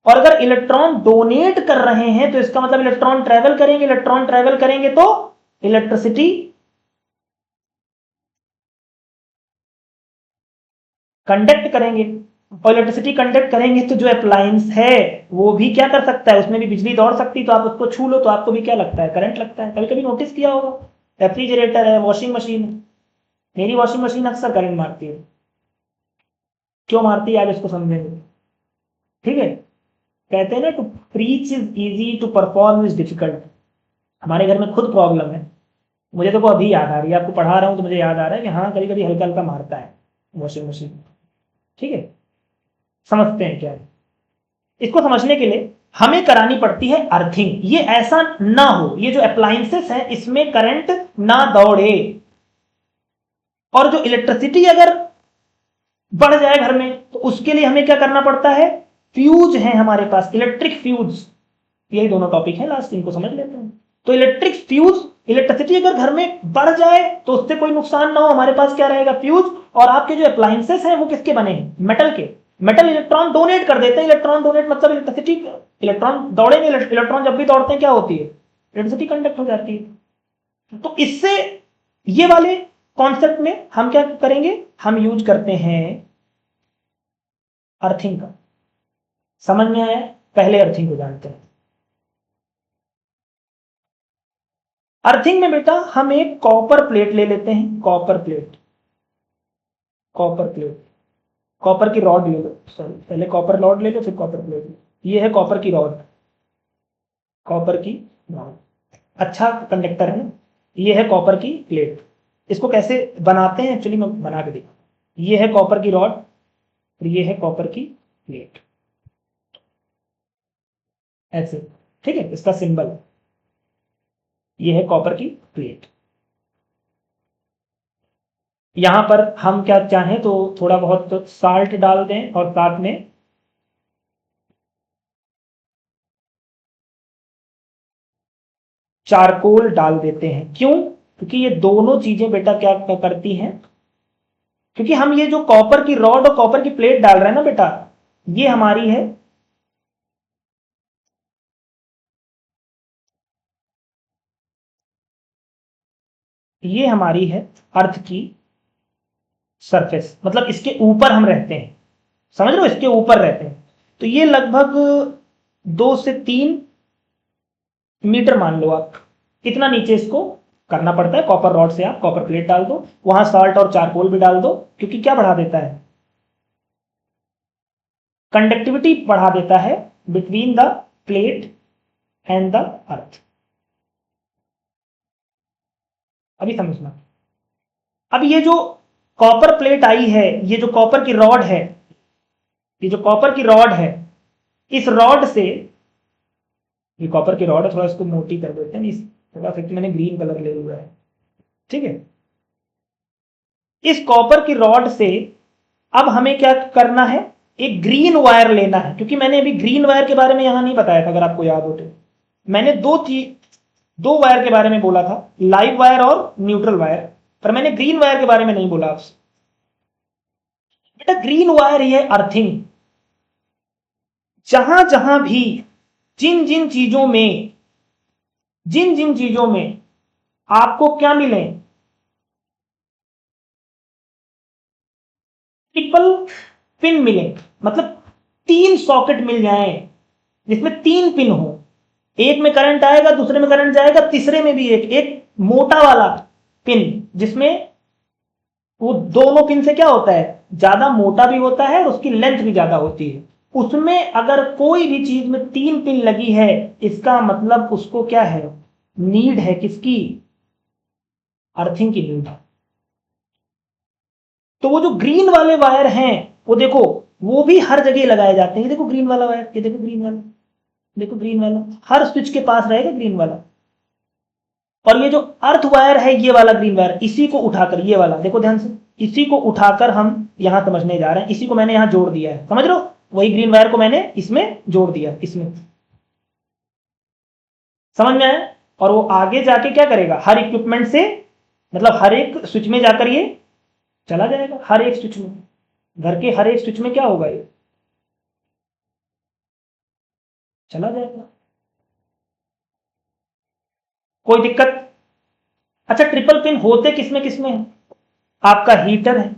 और अगर इलेक्ट्रॉन डोनेट कर रहे हैं तो इसका मतलब इलेक्ट्रॉन ट्रेवल करेंगे, इलेक्ट्रॉन ट्रेवल करेंगे तो इलेक्ट्रिसिटी कंडक्ट करेंगे, और इलेक्ट्रिसिटी कंडक्ट करेंगे तो जो अप्लायंस है वो भी क्या कर सकता है, उसमें भी बिजली दौड़ सकती है। तो आप उसको छू लो तो आपको भी क्या लगता है, करंट लगता है। कभी कभी नोटिस किया होगा, रेफ्रिजरेटर है, वॉशिंग मशीन है। मेरी वॉशिंग मशीन अक्सर करंट मारती है, क्यों मारती है आज इसको समझेंगे। ठीक है, कहते हैं ना, to preach is easy, to perform is difficult. हमारे घर में खुद प्रॉब्लम है, मुझे तो अभी याद आ रही है, आपको पढ़ा रहा हूँ तो मुझे याद आ रहा है कि हाँ कभी कभी हल्का हल्का मारता है वॉशिंग मशीन। ठीक है, समझते हैं क्या है। इसको समझने के लिए हमें करानी पड़ती है अर्थिंग। ये ऐसा ना हो, ये जो अप्लायंसेस है इसमें करंट ना दौड़े। और जो इलेक्ट्रिसिटी अगर बढ़ जाए घर में तो उसके लिए हमें क्या करना पड़ता है, फ्यूज है हमारे पास, इलेक्ट्रिक फ्यूज। यही दोनों टॉपिक है लास्ट, इनको समझ लेते हैं। तो इलेक्ट्रिक फ्यूज, इलेक्ट्रिसिटी अगर घर में बढ़ जाए तो उससे कोई नुकसान ना हो, हमारे पास क्या रहेगा, फ्यूज। और आपके जो अप्लायंसेस हैं वो किसके बने हैं, मेटल के। मेटल इलेक्ट्रॉन डोनेट कर देते हैं। इलेक्ट्रॉन डोनेट मतलब इलेक्ट्रिसिटी, इलेक्ट्रॉन दौड़ेंगे, इलेक्ट्रॉन जब भी दौड़ते हैं क्या होती है, इलेक्ट्रिसिटी कंडक्ट हो जाती है। तो इससे ये वाले कॉन्सेप्ट में हम क्या करेंगे, हम यूज करते हैं अर्थिंग का। समझ में आया, पहले अर्थिंग को जानते हैं। अर्थिंग में बेटा हम एक कॉपर प्लेट ले लेते हैं, copper plate, copper plate, copper की रॉड ले लो, सॉरी पहले कॉपर रॉड ले लो फिर कॉपर प्लेट लो। ये है कॉपर की रॉड, कॉपर की रॉड अच्छा कंडक्टर है ना। ये है कॉपर की प्लेट। इसको कैसे बनाते हैं एक्चुअली मैं बना के दिखा। ये है कॉपर की रॉड और ये है कॉपर की प्लेट, ऐसे। ठीक है, इसका सिंबल, ये है कॉपर की प्लेट। यहां पर हम क्या चाहें तो थोड़ा बहुत साल्ट डाल दें और साथ में चारकोल डाल देते हैं। क्यों, क्योंकि ये दोनों चीजें बेटा क्या करती हैं, क्योंकि हम ये जो कॉपर की रॉड और कॉपर की प्लेट डाल रहे हैं ना बेटा, ये हमारी है ये हमारी है अर्थ की सरफेस, मतलब इसके ऊपर हम रहते हैं, समझ रहे हो, इसके ऊपर रहते हैं। तो ये लगभग 2 से 3 मीटर मान लो आप, इतना नीचे इसको करना पड़ता है। कॉपर रॉड से आप कॉपर प्लेट डाल दो, वहां साल्ट और चारकोल भी डाल दो, क्योंकि क्या बढ़ा देता है, कंडक्टिविटी बढ़ा देता है between the plate and the earth. अभी समझना। अब ये जो कॉपर प्लेट आई है, ये जो कॉपर की रॉड है, ये जो कॉपर की रॉड है, इस रॉड से, ये कॉपर की रॉड है, थोड़ा इसको मोटी कर देते हैं, इस थोड़ा सा मैंने ग्रीन कलर ले हुआ है। ठीक है, इस कॉपर की रॉड से अब हमें क्या करना है, एक ग्रीन वायर लेना है। क्योंकि मैंने अभी ग्रीन वायर के बारे में यहां नहीं बताया था, अगर आपको याद हो तो। मैंने दो वायर के बारे में बोला था, लाइव वायर और न्यूट्रल वायर, पर मैंने ग्रीन वायर के बारे में नहीं बोला आपसे। बेटा ग्रीन वायर ही है अर्थिंग। जहां जहां भी, जिन जिन चीजों में, जिन जिन चीजों में आपको क्या मिले, ट्रिपल पिन मिले, मतलब 3 सॉकेट मिल जाए जिसमें 3 पिन हो, एक में करंट आएगा, दूसरे में करंट जाएगा, तीसरे में भी एक मोटा वाला पिन, जिसमें वो दोनों पिन से क्या होता है, ज्यादा मोटा भी होता है और उसकी लेंथ भी ज्यादा होती है। उसमें अगर कोई भी चीज में 3 पिन लगी है, इसका मतलब उसको क्या है, नीड है, किसकी, अर्थिंग की नीड है। तो वो जो ग्रीन वाले वायर हैं, वो देखो, वो भी हर जगह लगाए जाते हैं। देखो ग्रीन वाला वायर, ये देखो ग्रीन वाला, देखो ग्रीन वाला, हर स्विच के पास रहेगा ग्रीन वाला। और ये जो अर्थ वायर है, ये वाला ग्रीन वायर, इसी को उठाकर, ये वाला देखो ध्यान से, इसी को उठाकर हम यहां समझने जा रहे हैं। इसी को मैंने यहां जोड़ दिया है, समझ रहे हो, वही ग्रीन वायर को मैंने इसमें जोड़ दिया, इसमें। समझ में आया। और वो आगे जाके क्या करेगा, हर इक्विपमेंट से, मतलब हर एक स्विच में जाकर ये चला जाएगा, हर एक स्विच में, घर के हर एक स्विच में क्या होगा, ये चला जाएगा। कोई दिक्कत। अच्छा, ट्रिपल पिन होते किसमें किसमें है, आपका हीटर है,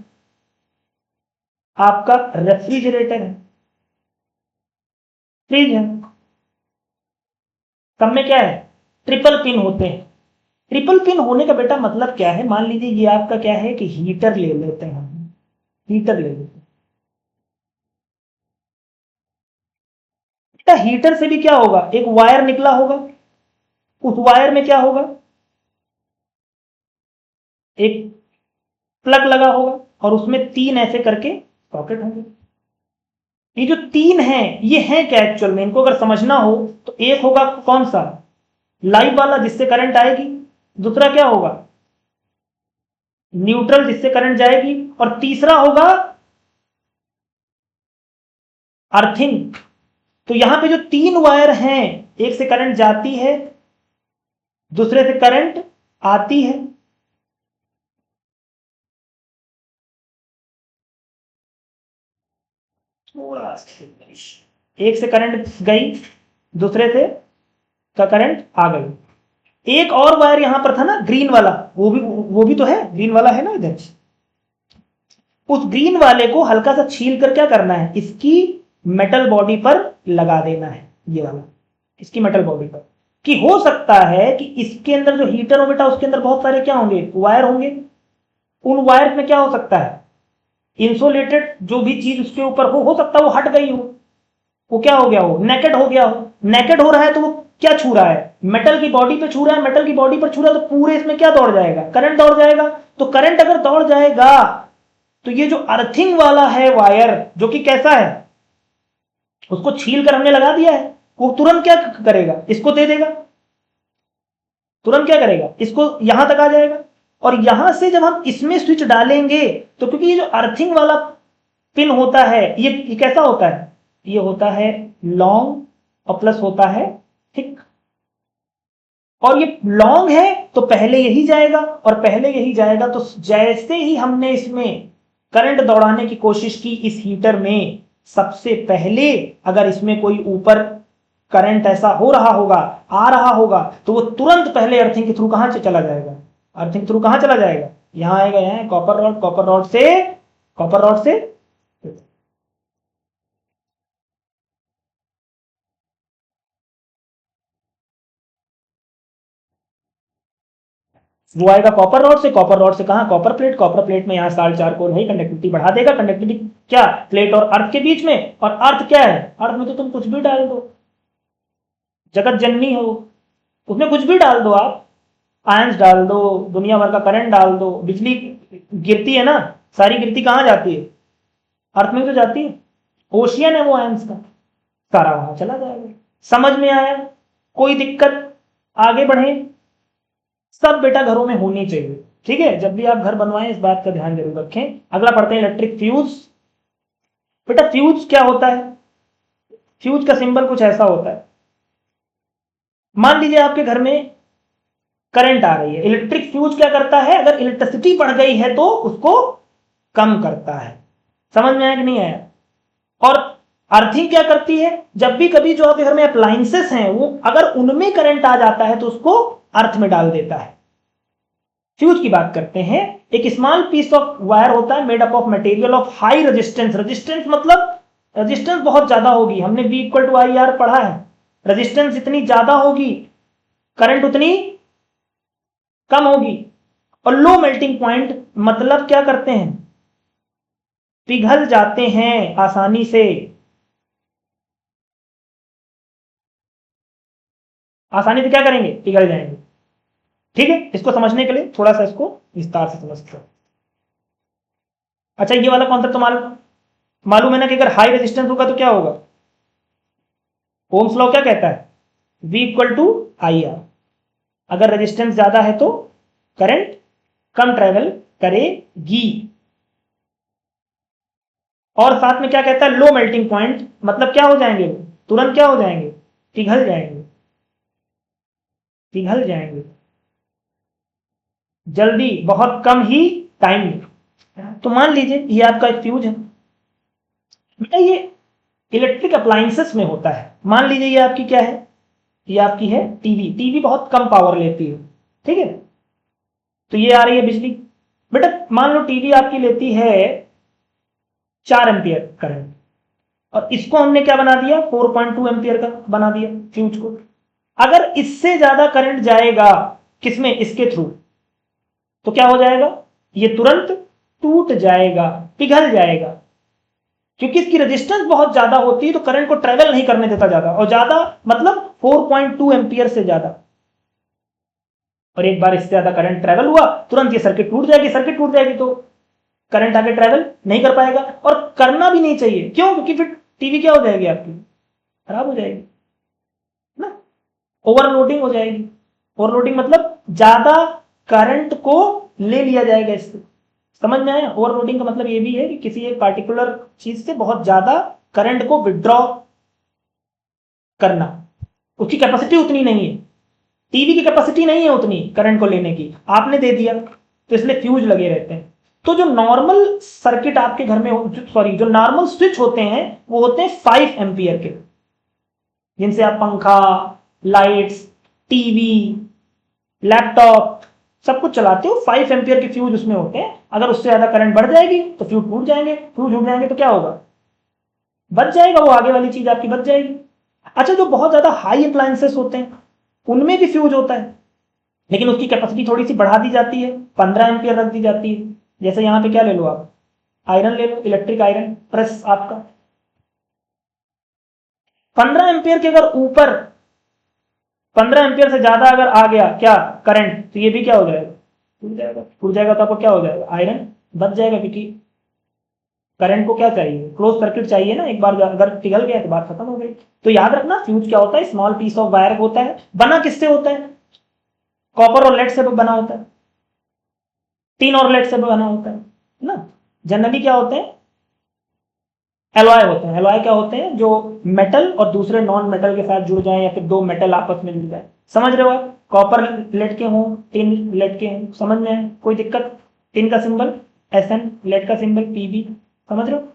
आपका रेफ्रिजरेटर है, फ्रिज है, सब में क्या है, ट्रिपल पिन होते हैं। ट्रिपल पिन होने का बेटा मतलब क्या है, मान लीजिए ये आपका क्या है कि हीटर ले लेते हैं हम, हीटर ले लेते हैं बेटा। हीटर से भी क्या होगा, एक वायर निकला होगा, उस वायर में क्या होगा, एक प्लग लगा होगा और उसमें 3 ऐसे करके सॉकेट होंगे। ये जो 3 हैं ये हैं क्या एक्चुअल में, इनको अगर समझना हो तो एक होगा कौन सा, लाइव वाला जिससे करंट आएगी, दूसरा क्या होगा न्यूट्रल जिससे करंट जाएगी, और तीसरा होगा अर्थिंग। तो यहां पे जो 3 वायर हैं, एक से करंट जाती है, दूसरे से करंट आती है। थोड़ा एक से करंट गई, दूसरे से का करंट आ गई। एक और वायर यहां पर था ना ग्रीन वाला, वो भी तो है, ग्रीन वाला है ना इधर। उस ग्रीन वाले को हल्का सा छील कर क्या करना है, इसकी मेटल बॉडी पर लगा देना है, ये वाला इसकी मेटल बॉडी पर। कि हो सकता है कि इसके अंदर जो हीटर हो बेटा उसके अंदर बहुत सारे क्या होंगे, वायर होंगे। उन वायर में क्या हो सकता है, इंसुलेटेड जो भी चीज उसके ऊपर हो सकता है वो हट गई हो, वो क्या हो गया हो, नेकेड हो गया हो। नेकेड हो रहा है तो वो क्या छू रहा है, मेटल की बॉडी पे छू रहा है, मेटल की बॉडी पर छू रहा है तो पूरे इसमें क्या दौड़ जाएगा, करंट दौड़ जाएगा। तो करंट अगर दौड़ जाएगा तो ये जो अर्थिंग वाला है वायर, जो कि कैसा है, उसको छील कर हमने लगा दिया है, वो तुरंत क्या करेगा, इसको दे देगा, तुरंत क्या करेगा, इसको यहां तक आ जाएगा। और यहां से जब हम इसमें स्विच डालेंगे तो क्योंकि ये जो अर्थिंग वाला पिन होता है ये कैसा होता है, ये होता है लॉन्ग और प्लस होता है थिक। और ये लॉन्ग है तो पहले यही जाएगा, और पहले यही जाएगा तो जैसे ही हमने इसमें करंट दौड़ाने की कोशिश की इस हीटर में, सबसे पहले अगर इसमें कोई ऊपर करंट ऐसा हो रहा होगा, आ रहा होगा, तो वो तुरंत पहले अर्थिंग के थ्रू कहां से चला जाएगा, अर्थिंग थ्रू कहां चला जाएगा, यहां आएगा, यहां कॉपर रॉड, कॉपर रॉड से, कॉपर रॉड से वो आएगा कॉपर रॉड से, कॉपर रॉड से कहां, कॉपर प्लेट, कॉपर प्लेट में यहां साढ़े 4 कोर है, कंडक्टिविटी बढ़ा देगा। कंडक्टिविटी क्या, प्लेट और अर्थ के बीच में, और अर्थ क्या है, अर्थ में तो तुम कुछ भी डाल दो, जगत जननी हो, उसमें कुछ भी डाल दो आप, आयंस डाल दो, दुनिया भर का करंट डाल दो, बिजली गिरती है ना, सारी गिरती कहां जाती है, अर्थ में तो जाती है, ओशियन है वो आयंस का, सारा वहां चला जाएगा। समझ में आया, कोई दिक्कत, आगे बढ़े। सब बेटा घरों में होनी चाहिए, ठीक है, जब भी आप घर बनवाएं इस बात का ध्यान जरूर रखें। अगला पढ़ते हैं इलेक्ट्रिक फ्यूज। बेटा फ्यूज क्या होता है, फ्यूज का सिंबल कुछ ऐसा होता है, मान लीजिए आपके घर में करंट आ रही है, इलेक्ट्रिक फ्यूज क्या करता है, अगर इलेक्ट्रिसिटी बढ़ गई है तो उसको कम करता है। समझ में आया कि नहीं आया। और अर्थिंग क्या करती है, जब भी कभी जो आपके घर में अप्लायंसेस हैं वो अगर उनमें करंट आ जाता है तो उसको अर्थ में डाल देता है। फ्यूज की बात करते हैं, एक स्मॉल पीस ऑफ वायर होता है made up of material of high resistance, resistance मतलब रेजिस्टेंस बहुत ज्यादा होगी, हमने V equal to I R पढ़ा है, रेजिस्टेंस जितनी ज्यादा होगी करंट उतनी कम होगी। और लो मेल्टिंग पॉइंट मतलब क्या करते हैं, पिघल जाते हैं आसानी से, आसानी से क्या करेंगे, पिघल जाएंगे। ठीक है, इसको समझने के लिए थोड़ा सा इसको विस्तार से समझते हैं। अच्छा ये वाला कॉन्सेप्ट तो मालूम है ना कि अगर हाई रेजिस्टेंस होगा तो क्या होगा, ओम्स लॉ क्या कहता है, V equal to I R. अगर रेजिस्टेंस ज्यादा है तो करंट कम ट्रेवल करेगी। और साथ में क्या कहता है, लो मेल्टिंग पॉइंट मतलब क्या हो जाएंगे, तुरंत क्या हो जाएंगे, पिघल जाएंगे, पिघल जाएंगे जल्दी, बहुत कम ही टाइम में। तो मान लीजिए ये आपका एक फ्यूज है बेटा, ये इलेक्ट्रिक अप्लायंसेस में होता है। मान लीजिए ये आपकी क्या है, ये आपकी है टीवी, टीवी बहुत कम पावर लेती है, ठीक है, तो ये आ रही है बिजली। बेटा मान लो टीवी आपकी लेती है 4 एम्पियर करंट, और इसको हमने क्या बना दिया, 4.2 एम्पियर का बना दिया फ्यूज को। अगर इससे ज्यादा करंट जाएगा किसमें, इसके थ्रू, तो क्या हो जाएगा, ये तुरंत टूट जाएगा, पिघल जाएगा, क्योंकि इसकी रेजिस्टेंस बहुत ज्यादा होती है तो करंट को ट्रेवल नहीं करने देता ज्यादा, और ज्यादा मतलब 4.2 एम्पियर से ज्यादा, और एक बार इससे ज्यादा करंट ट्रेवल हुआ तुरंत ये सर्किट टूट जाएगी। सर्किट टूट जाएगी तो करंट आगे ट्रेवल नहीं कर पाएगा, और करना भी नहीं चाहिए, क्यों, क्योंकि फिर टीवी क्या हो जाएगी आपकी, खराब हो जाएगी ना, ओवरलोडिंग हो जाएगी। ओवरलोडिंग मतलब ज्यादा करंट को ले लिया जाएगा इससे, समझ में आया। ओवरलोडिंग का मतलब ये भी है कि किसी एक पार्टिकुलर चीज से बहुत ज्यादा करंट को विड्रॉ करना, उसकी कैपेसिटी उतनी नहीं है, टीवी की कैपेसिटी नहीं है उतनी करंट को लेने की, आपने दे दिया तो इसलिए फ्यूज लगे रहते हैं। तो जो नॉर्मल सर्किट आपके घर में सॉरी जो नॉर्मल स्विच होते हैं वो होते हैं 5 एम्पियर के, जिनसे आप पंखा, लाइट्स, टीवी, लैपटॉप सब कुछ चलाते हो। 5 एम्पियर के फ्यूज उसमें होते हैं। अगर उससे ज्यादा करंट बढ़ जाएगी तो फ्यूज टूट जाएंगे, फ्यूज उड़ जाएंगे तो क्या होगा, बच जाएगा, वो आगे वाली चीज आपकी बच जाएगी। अच्छा, जो बहुत ज्यादा हाई अप्लायंसेस होते हैं उनमें भी फ्यूज होता है, लेकिन उसकी कैपेसिटी थोड़ी सी बढ़ा दी जाती है, 15 एम्पियर रख दी जाती है। जैसे यहां पे क्या ले लो आप, आयरन ले लो, इलेक्ट्रिक आयरन प्रेस आपका, 15 एम्पियर के अगर ऊपर 15 एम्पियर से ज्यादा अगर आ गया क्या करंट, तो ये भी क्या हो जाएगा, टूट जाएगा। टूट जाएगा तो आपको क्या हो जाएगा, आयरन बच जाएगा, क्योंकि करंट को क्या चाहिए, क्लोज सर्किट चाहिए ना, एक बार अगर पिघल गया तो बात खत्म हो गई। तो याद रखना फ्यूज क्या होता है, स्मॉल पीस ऑफ वायर होता है, बना किससे होता है, कॉपर और लेड से बना होता है, टिन और लेड से बना होता है ना। जनरली क्या होते हैं, एलॉय होते हैं। एलॉय क्या होते हैं, जो मेटल और दूसरे नॉन मेटल के साथ जुड़ जाए, या फिर दो मेटल आपस में जुड़ जाए, समझ रहे हो आप, कॉपर लेड के हों, टिन लेड के हों, समझ में है कोई दिक्कत। टिन का सिंबल SN, लेड का सिंबल PB, समझ रहे हो,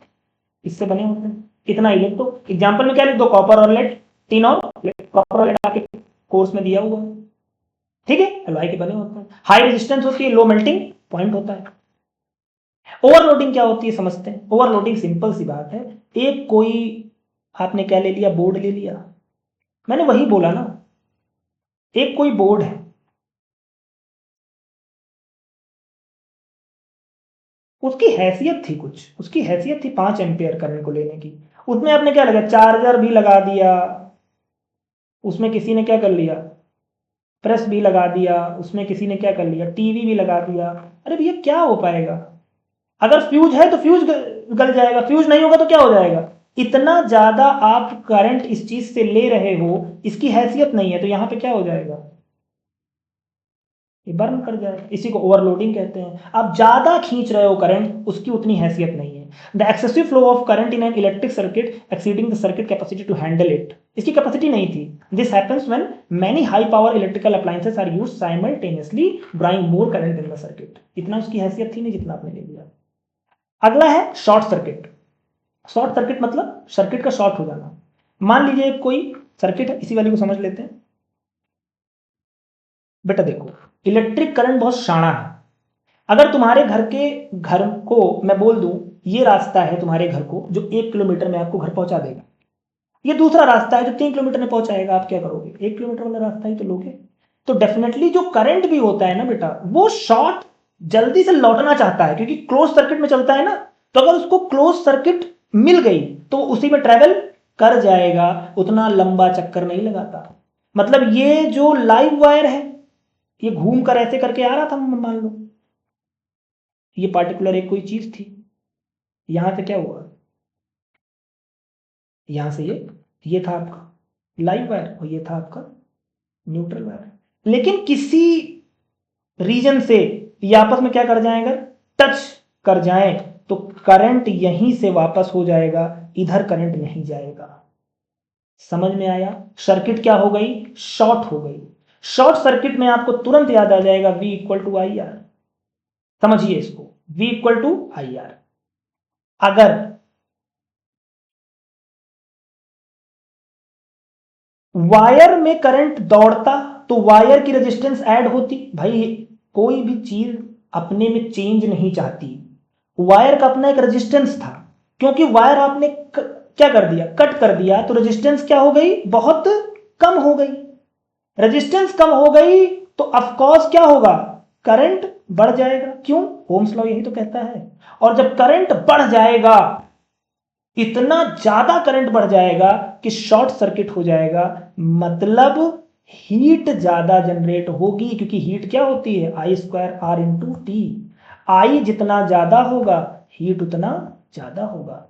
इससे बने होते हैं। इतना ही लिख दो, एग्जाम्पल में क्या लिख दो, कॉपर और लेड, टिन और कॉपर और लेड आपके कोर्स में दिया हुआ है, ठीक है, एलॉय के बने होते हैं। हाई रेजिस्टेंस होती है, लो मेल्टिंग पॉइंट होता है। ओवरलोडिंग क्या होती है समझते हैं। ओवरलोडिंग सिंपल सी बात है, एक कोई आपने क्या ले लिया, बोर्ड ले लिया, मैंने वही बोला ना, एक कोई बोर्ड है, उसकी हैसियत थी कुछ, उसकी हैसियत थी 5 एम्पियर करंट को लेने की, उसमें आपने क्या लगा, चार्जर भी लगा दिया, उसमें किसी ने क्या कर लिया, प्रेस भी लगा दिया, उसमें किसी ने क्या कर लिया, टीवी भी लगा दिया। अरे भैया क्या हो पाएगा, अगर फ्यूज है तो फ्यूज गल जाएगा, फ्यूज नहीं होगा तो क्या हो जाएगा। इतना ज्यादा आप करंट इस चीज से ले रहे हो, इसकी हैसियत नहीं है, तो यहां पे क्या हो जाएगा, ये बर्न कर जाएगा। इसी को ओवरलोडिंग कहते हैं। आप ज्यादा खींच रहे हो करंट, उसकी उतनी हैसियत नहीं है। The excessive flow of current in an electric circuit exceeding the circuit capacity to handle it, इसकी कैपेसिटी नहीं थी। This happens when many high power electrical appliances are used simultaneously drawing more current in the circuit. इतना उसकी हैसियत थी नहीं जितना आपने ले लिया। अगला है शॉर्ट सर्किट। शॉर्ट सर्किट मतलब सर्किट का शॉर्ट हो जाना। मान लीजिए कोई सर्किट है, इसी वाली को समझ लेते हैं। बेटा देखो, इलेक्ट्रिक करंट बहुत शाना है। अगर तुम्हारे घर को मैं बोल दूं ये रास्ता है तुम्हारे घर को जो 1 किलोमीटर में आपको घर पहुंचा देगा, ये दूसरा रास्ता है जो 3 किलोमीटर में पहुंचाएगा, आप क्या करोगे, 1 किलोमीटर वाला रास्ता ही तो लोगे। तो डेफिनेटली जो करंट भी होता है ना बेटा, वो शॉर्ट जल्दी से लौटना चाहता है, क्योंकि क्लोज सर्किट में चलता है ना, तो अगर उसको क्लोज सर्किट मिल गई तो उसी में ट्रेवल कर जाएगा, उतना लंबा चक्कर नहीं लगाता। मतलब ये जो लाइव वायर है ये घूम कर ऐसे करके आ रहा था, मान लो ये पार्टिकुलर एक कोई चीज थी, यहां से क्या हुआ, यहां से ये था आपका लाइव वायर और ये था आपका न्यूट्रल वायर, लेकिन किसी रीजन से ये आपस में क्या कर जाएगा, टच कर जाए, तो करंट यहीं से वापस हो जाएगा, इधर करंट नहीं जाएगा। समझ में आया। सर्किट क्या हो गई, शॉर्ट हो गई। शॉर्ट सर्किट में आपको तुरंत याद आ जाएगा V equal to I R. समझिए इसको, V equal to I R. अगर वायर में करंट दौड़ता तो वायर की रेजिस्टेंस ऐड होती। भाई कोई भी चीज अपने में चेंज नहीं चाहती, वायर का अपना एक रेजिस्टेंस था, क्योंकि वायर आपने क्या कर दिया, कट कर दिया, तो रेजिस्टेंस क्या हो गई, बहुत कम हो गई। रेजिस्टेंस कम हो गई तो ऑफकोर्स क्या होगा, करंट बढ़ जाएगा। क्यों? ओम्स लॉ यही तो कहता है। और जब करंट बढ़ जाएगा, इतना ज्यादा करंट बढ़ जाएगा कि शॉर्ट सर्किट हो जाएगा, मतलब हीट ज्यादा जनरेट होगी, क्योंकि हीट क्या होती है, I²R इंटू टी। आई जितना ज्यादा होगा हीट उतना ज्यादा होगा।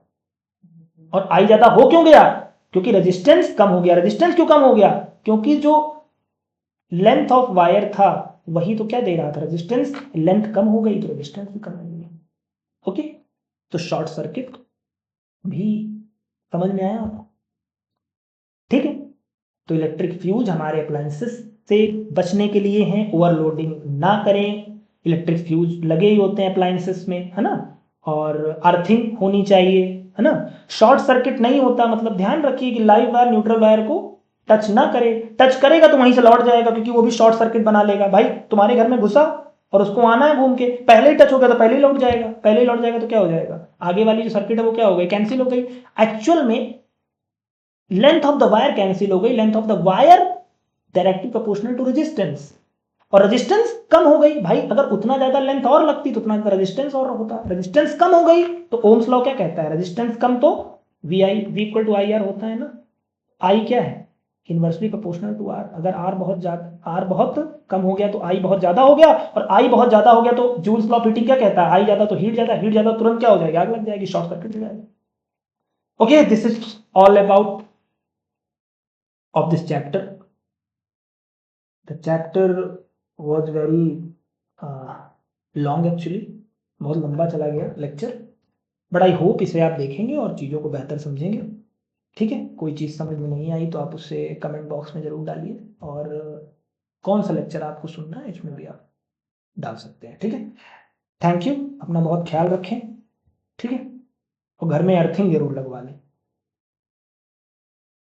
और आई ज्यादा हो क्यों गया? क्योंकि रेजिस्टेंस कम हो गया। रेजिस्टेंस क्यों कम हो गया? क्योंकि जो लेंथ ऑफ वायर था वही तो क्या दे रहा था, रेजिस्टेंस। लेंथ कम हो गई तो रेजिस्टेंस भी कम हो गई। ओके, तो शॉर्ट सर्किट भी समझ में आया आपको? ठीक है, तो इलेक्ट्रिक फ्यूज हमारे अप्लायंसेस से बचने के लिए हैं, ओवरलोडिंग ना करें। इलेक्ट्रिक फ्यूज लगे ही होते हैं अप्लायंसेस में, है ना, और अर्थिंग होनी चाहिए, है ना। शॉर्ट सर्किट नहीं होता, मतलब ध्यान रखिए कि लाइव वायर न्यूट्रल वायर को टच ना करे। टच करेगा तो वहीं से लौट जाएगा, क्योंकि वो भी शॉर्ट सर्किट बना लेगा। भाई तुम्हारे घर में घुसा और उसको आना है घूम के, पहले ही टच हो गया तो पहले ही लौट जाएगा। पहले ही लौट जाएगा तो क्या हो जाएगा, आगे वाली जो सर्किट है वो क्या हो गई, कैंसिल हो गई। एक्चुअल में length of the wire cancel हो गई, length of the wire directly proportional to resistance, और रेजिस्टेंस कम हो गई। भाई अगर उतना ज्यादा लेंथ और लगती तो उतना रेजिस्टेंस और होता। रेजिस्टेंस कम हो गई तो ओम्स लॉ क्या कहता है, रेजिस्टेंस कम तो V equal to I R होता है ना। आई क्या है, इनवर्सली प्रोपोर्शनल टू आर। अगर आर बहुत ज्यादा, आर बहुत कम हो गया तो आई बहुत ज्यादा हो गया, और आई बहुत ज्यादा हो गया तो जूल्स लॉ ऑफ हीटिंग क्या कहता है, आई ज्यादा तो हीट ज्यादा, हीट ज्यादा तुरंत क्या हो जाएगी, आग लग जाएगी, शॉर्ट सर्किट हो जाएगा। Okay, this is all about of this chapter. The chapter was very long actually, बहुत लंबा चला गया लेक्चर, बट आई होप इसे आप देखेंगे और चीज़ों को बेहतर समझेंगे। ठीक है, कोई चीज़ समझ में नहीं आई तो आप उससे कमेंट बॉक्स में ज़रूर डालिए, और कौन सा लेक्चर आपको सुनना है इसमें भी आप डाल सकते हैं। ठीक है, थैंक यू, अपना बहुत ख्याल रखें। ठीक है, और घर में अर्थिंग जरूर लगवा लें।